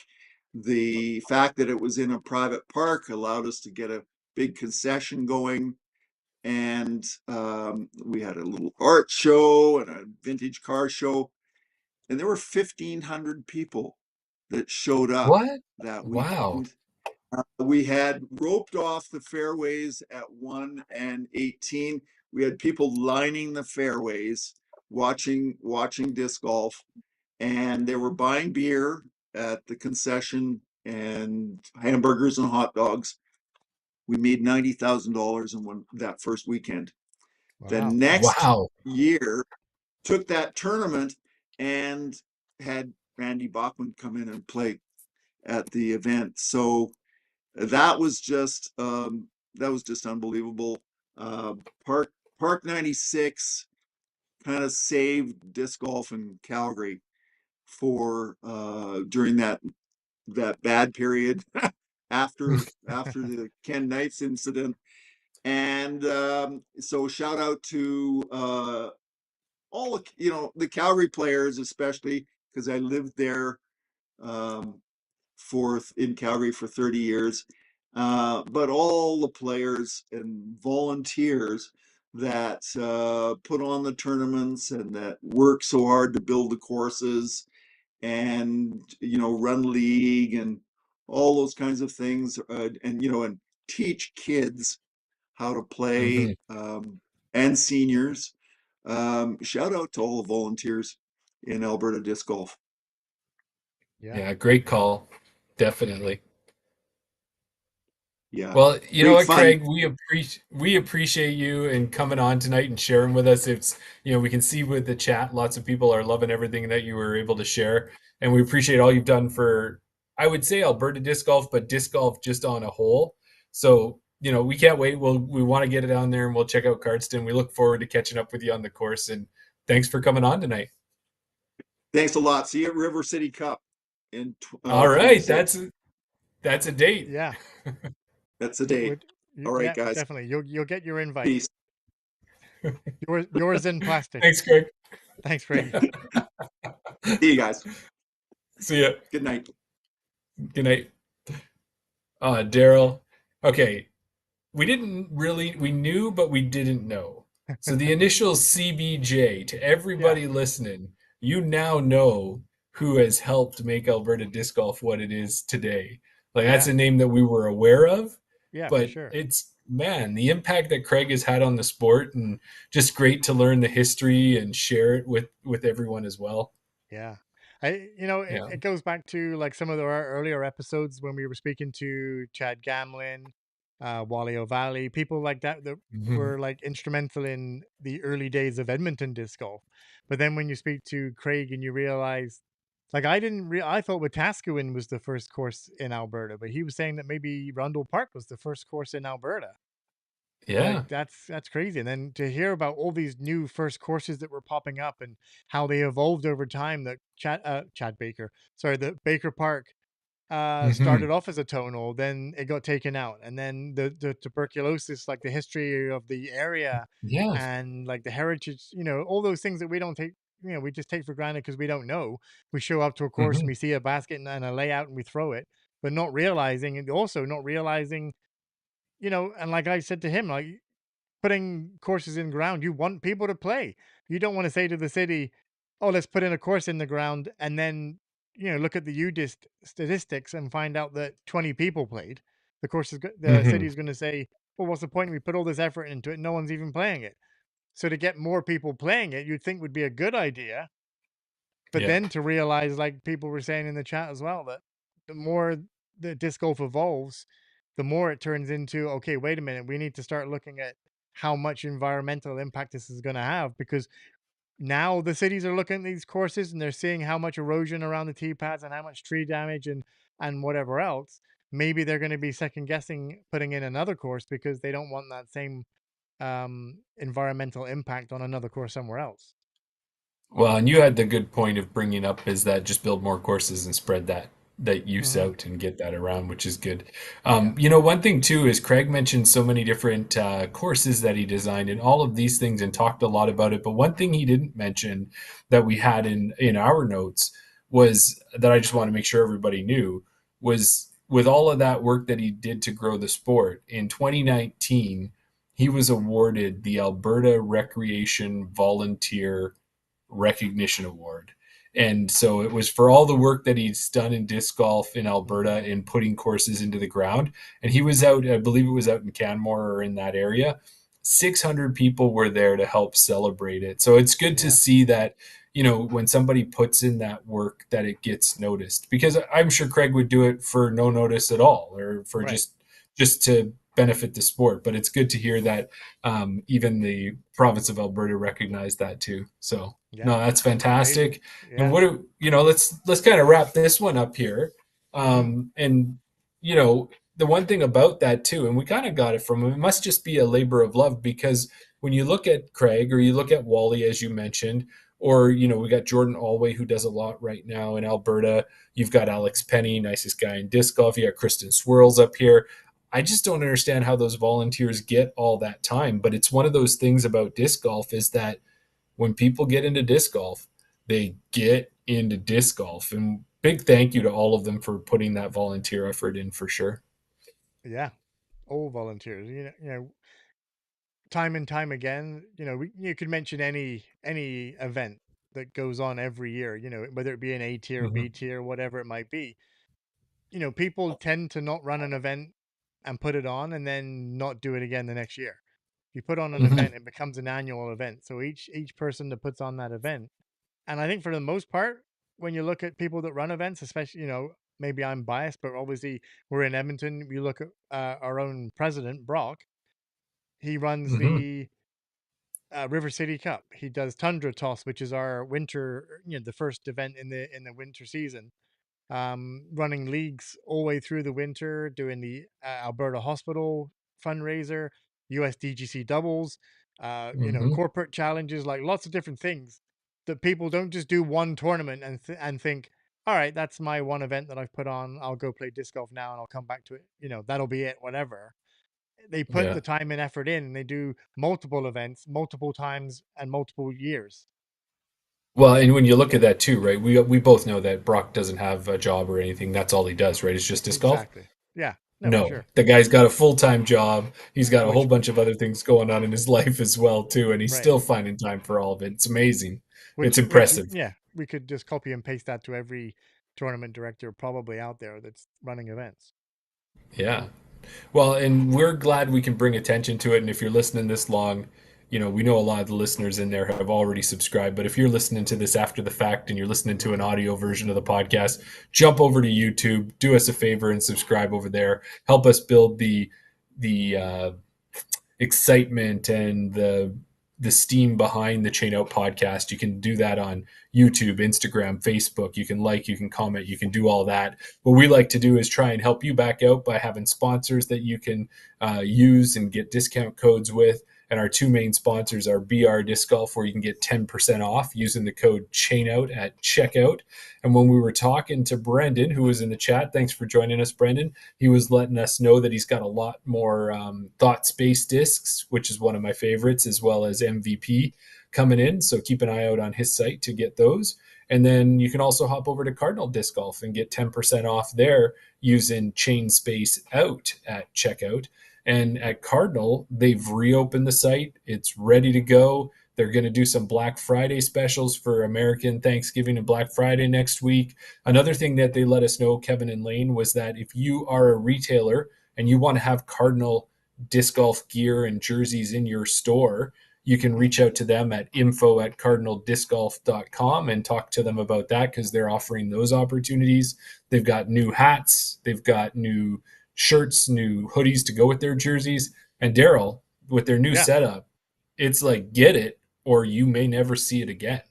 the fact that it was in a private park allowed us to get a big concession going. And we had a little art show and a vintage car show. And there were 1,500 people that showed up What? that Wow. weekend. We had roped off the fairways at 1 and 18. We had people lining the fairways, watching disc golf, and they were buying beer at the concession and hamburgers and hot dogs. We made $90,000 in that first weekend. The Wow. next Wow. year, took that tournament and had Randy Bachman come in and play at the event. So that was just unbelievable. Uh, Park Park 96 kind of saved disc golf in Calgary for during that bad period after the Ken Knights incident. And so shout out to all the Calgary players, especially because I lived there um, in Calgary for 30 years. But all the players and volunteers that put on the tournaments and that work so hard to build the courses and run league and all those kinds of things, and teach kids how to Hmm. play, and seniors. Shout out to all the volunteers in Alberta disc golf. Yeah. Yeah, great call. Definitely. Yeah, Well, you know great what, fun. Craig, we appreciate you and coming on tonight and sharing with us. It's, we can see with the chat, lots of people are loving everything that you were able to share, and we appreciate all you've done for, I would say, Alberta disc golf, but disc golf just on a whole. So, we can't wait. We want to get it down there and we'll check out Cardston. We look forward to catching up with you on the course, and thanks for coming on tonight. Thanks a lot. See you at River City Cup in All right. 26. That's a date. Yeah. That's the date. Would All right, yeah, guys. definitely. You'll get your invite. Peace. Yours in plastic. Thanks, Greg. Thanks, Greg. See you guys. See ya. Good night. Good night. Daryl. Okay. We knew, but we didn't know. So the initial CBJ, to everybody listening, you now know who has helped make Alberta disc golf what it is today. Like, that's a name that we were aware of, Yeah, for but sure. it's, man, the impact that Craig has had on the sport, and just great to learn the history and share it with everyone as well. Yeah. Yeah. It goes back to like some of our earlier episodes when we were speaking to Chad Gamlin, Wally O'Valley, people like that were like instrumental in the early days of Edmonton disc golf. But then when you speak to Craig and you realize, like, I thought Wetaskiwin was the first course in Alberta, but he was saying that maybe Rundle Park was the first course in Alberta. Yeah. Like, that's crazy. And then to hear about all these new first courses that were popping up and how they evolved over time, that Chad Baker, sorry, the Baker Park started off as a tonal, then it got taken out, and then the tuberculosis, like the history of the area Yeah. and like the heritage, all those things that we don't take, we just take for granted because we don't know. We show up to a course and we see a basket and a layout and we throw it, but not realizing, and also not realizing, and like I said to him, like, putting courses in ground, you want people to play. You don't want to say to the city, "Oh, let's put in a course in the ground," and then look at the UDIS statistics and find out that 20 people played. The city is going to say, "Well, what's the point? We put all this effort into it, no one's even playing it." So to get more people playing it, you'd think would be a good idea, but Yeah. then to realize, like people were saying in the chat as well, that the more the disc golf evolves, the more it turns into, okay, wait a minute, we need to start looking at how much environmental impact this is going to have, because now the cities are looking at these courses and they're seeing how much erosion around the tee pads and how much tree damage and whatever else. Maybe they're going to be second guessing putting in another course because they don't want that same environmental impact on another course somewhere else. Well, and you had the good point of bringing up is that just build more courses and spread that use out and get that around, which is good. One thing too is Craig mentioned so many different courses that he designed and all of these things and talked a lot about it. But one thing he didn't mention that we had in our notes was that I just want to make sure everybody knew was, with all of that work that he did to grow the sport in 2019, he was awarded the Alberta Recreation Volunteer Recognition Award. And so it was for all the work that he's done in disc golf in Alberta in putting courses into the ground. And he was out, I believe it was out in Canmore or in that area. 600 people were there to help celebrate it. So it's good to see that, when somebody puts in that work, that it gets noticed, because I'm sure Craig would do it for no notice at all, or for just to benefit the sport. But it's good to hear that even the province of Alberta recognized that too. So no, that's fantastic. And let's kind of wrap this one up here. And the one thing about that too, and we kind of got it from him, it must just be a labor of love, because when you look at Craig or you look at Wally, as you mentioned, or we got Jordan Alway, who does a lot right now in Alberta. You've got Alex Penny, nicest guy in disc golf. You got Kristen Swirls up here. I just don't understand how those volunteers get all that time. But it's one of those things about disc golf is that when people get into disc golf, they get into disc golf. And big thank you to all of them for putting that volunteer effort in, for sure. Yeah, all volunteers. Time and time again. You could mention any event that goes on every year. Whether it be an A tier, B tier, whatever it might be. People tend to not run an event and put it on and then not do it again the next year. If you put on an event, it becomes an annual event. So each person that puts on that event, and I think for the most part, when you look at people that run events, especially, maybe I'm biased, but obviously we're in Edmonton. You look at our own president, Brock. He runs the River City Cup. He does Tundra Toss, which is our winter, the first event in the winter season. running leagues all the way through the winter, doing the Alberta Hospital fundraiser, USDGC doubles, Hmm. corporate challenges, like lots of different things that people don't just do one tournament and think, all right, that's my one event that I've put on. I'll go play disc golf now and I'll come back to it. That'll be it, whatever. They put Yeah. the time and effort in and they do multiple events, multiple times and multiple years. Well, and when you look at that too, right? We both know that Brock doesn't have a job or anything. That's all he does, right? It's just disc golf. Exactly. Yeah. No, for No, sure. the guy's got a full-time job. He's got a whole Which, bunch of other things going on in his life as well too, and he's right. still finding time for all of it. It's amazing. It's Which, impressive. yeah, we could just copy and paste that to every tournament director probably out there that's running events. Yeah. Well, and we're glad we can bring attention to it. And if you're listening this long, we know a lot of the listeners in there have already subscribed. But if you're listening to this after the fact and you're listening to an audio version of the podcast, jump over to YouTube, do us a favor and subscribe over there. Help us build the excitement and the steam behind the Chain Out podcast. You can do that on YouTube, Instagram, Facebook. You can you can comment, you can do all that. What we like to do is try and help you back out by having sponsors that you can use and get discount codes with. And our two main sponsors are BR Disc Golf, where you can get 10% off using the code CHAINOUT at checkout. And when we were talking to Brendan, who was in the chat, thanks for joining us, Brendan. He was letting us know that he's got a lot more Thought Space discs, which is one of my favorites, as well as MVP coming in. So keep an eye out on his site to get those. And then you can also hop over to Cardinal Disc Golf and get 10% off there using Chain Space Out at checkout. And at Cardinal, they've reopened the site. It's ready to go. They're going to do some Black Friday specials for American Thanksgiving and Black Friday next week. Another thing that they let us know, Kevin and Lane, was that if you are a retailer and you want to have Cardinal disc golf gear and jerseys in your store, you can reach out to them at info@cardinaldiscgolf.com and talk to them about that, because they're offering those opportunities. They've got new hats. They've got new shirts, new hoodies to go with their jerseys. And Daryl, with their new Yeah. setup, it's like, get it or you may never see it again.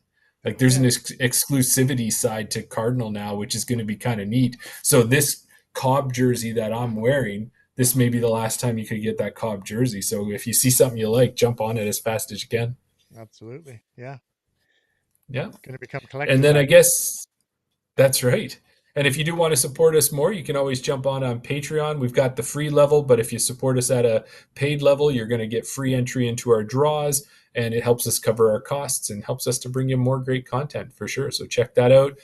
Like there's an exclusivity side to Cardinal now, which is going to be kind of neat. So this Cobb jersey that I'm wearing, this may be the last time you could get that Cobb jersey. So if you see something you like, jump on it as fast as you can. Absolutely. Yeah. Yeah. Going to become collector's And then I items. guess that's right. And if you do want to support us more, you can always jump on Patreon. We've got the free level, but if you support us at a paid level, you're going to get free entry into our draws, and it helps us cover our costs and helps us to bring you more great content for sure. So check that out.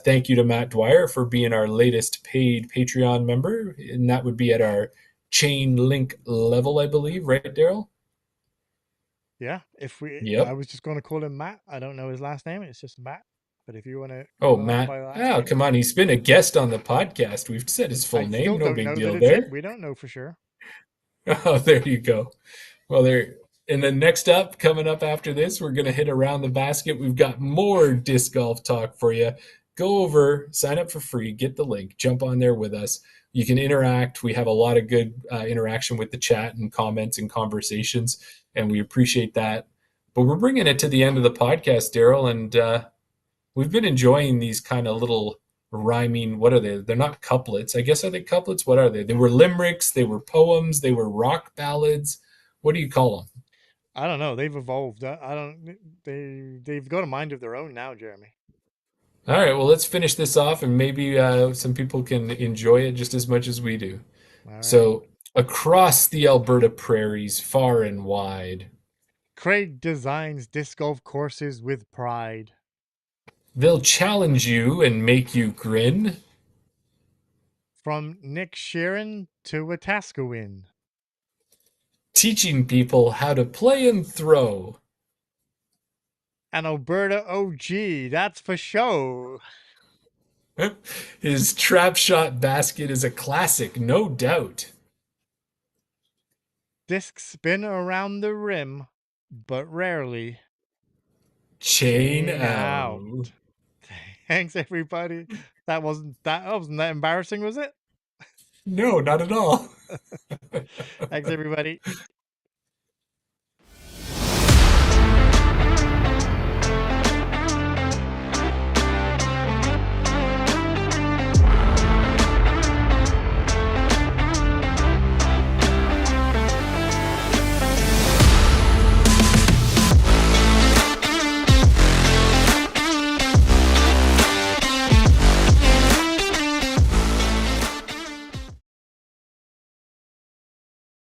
Thank you to Matt Dwyer for being our latest paid Patreon member, and that would be at our chain link level, I believe, right, Daryl? Yeah. Yep. I was just going to call him Matt. I don't know his last name. It's just Matt. But if you want to Oh, call him out Matt. by last Oh, name, come on. He's been a guest on the podcast. We've said his full I still name. No don't big know that deal it's him. there. We don't know for sure. Oh, there you go. Well, there. And then next up, coming up after this, we're going to hit around the basket. We've got more disc golf talk for you. Go over, sign up for free, get the link, jump on there with us. You can interact. We have a lot of good interaction with the chat and comments and conversations, and we appreciate that. But we're bringing it to the end of the podcast, Daryl, and we've been enjoying these kind of little rhyming. What are they? They're not couplets. I guess, are they couplets? What are they? They were limericks. They were poems. They were rock ballads. What do you call them? I don't know. They've evolved. I don't. They've got a mind of their own now, Jeremy. All right, well, let's finish this off, and maybe some people can enjoy it just as much as we do. All right. So, across the Alberta prairies, far and wide, Craig designs disc golf courses with pride. they'll challenge you and make you grin. From Nick Sheeran to Wetaskiwin. Teaching people how to play and throw. An Alberta OG, that's for show. His trap shot basket is a classic, no doubt. Discs spin around the rim, but rarely Chain out. out. Thanks, everybody. That wasn't that embarrassing, was it? No, not at all. Thanks, everybody.